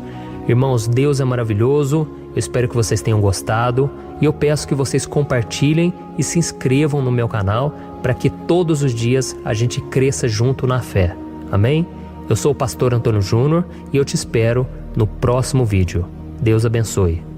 Irmãos, Deus é maravilhoso. Eu espero que vocês tenham gostado e eu peço que vocês compartilhem e se inscrevam no meu canal para que todos os dias a gente cresça junto na fé. Amém? Eu sou o pastor Antônio Júnior e eu te espero no próximo vídeo. Deus abençoe.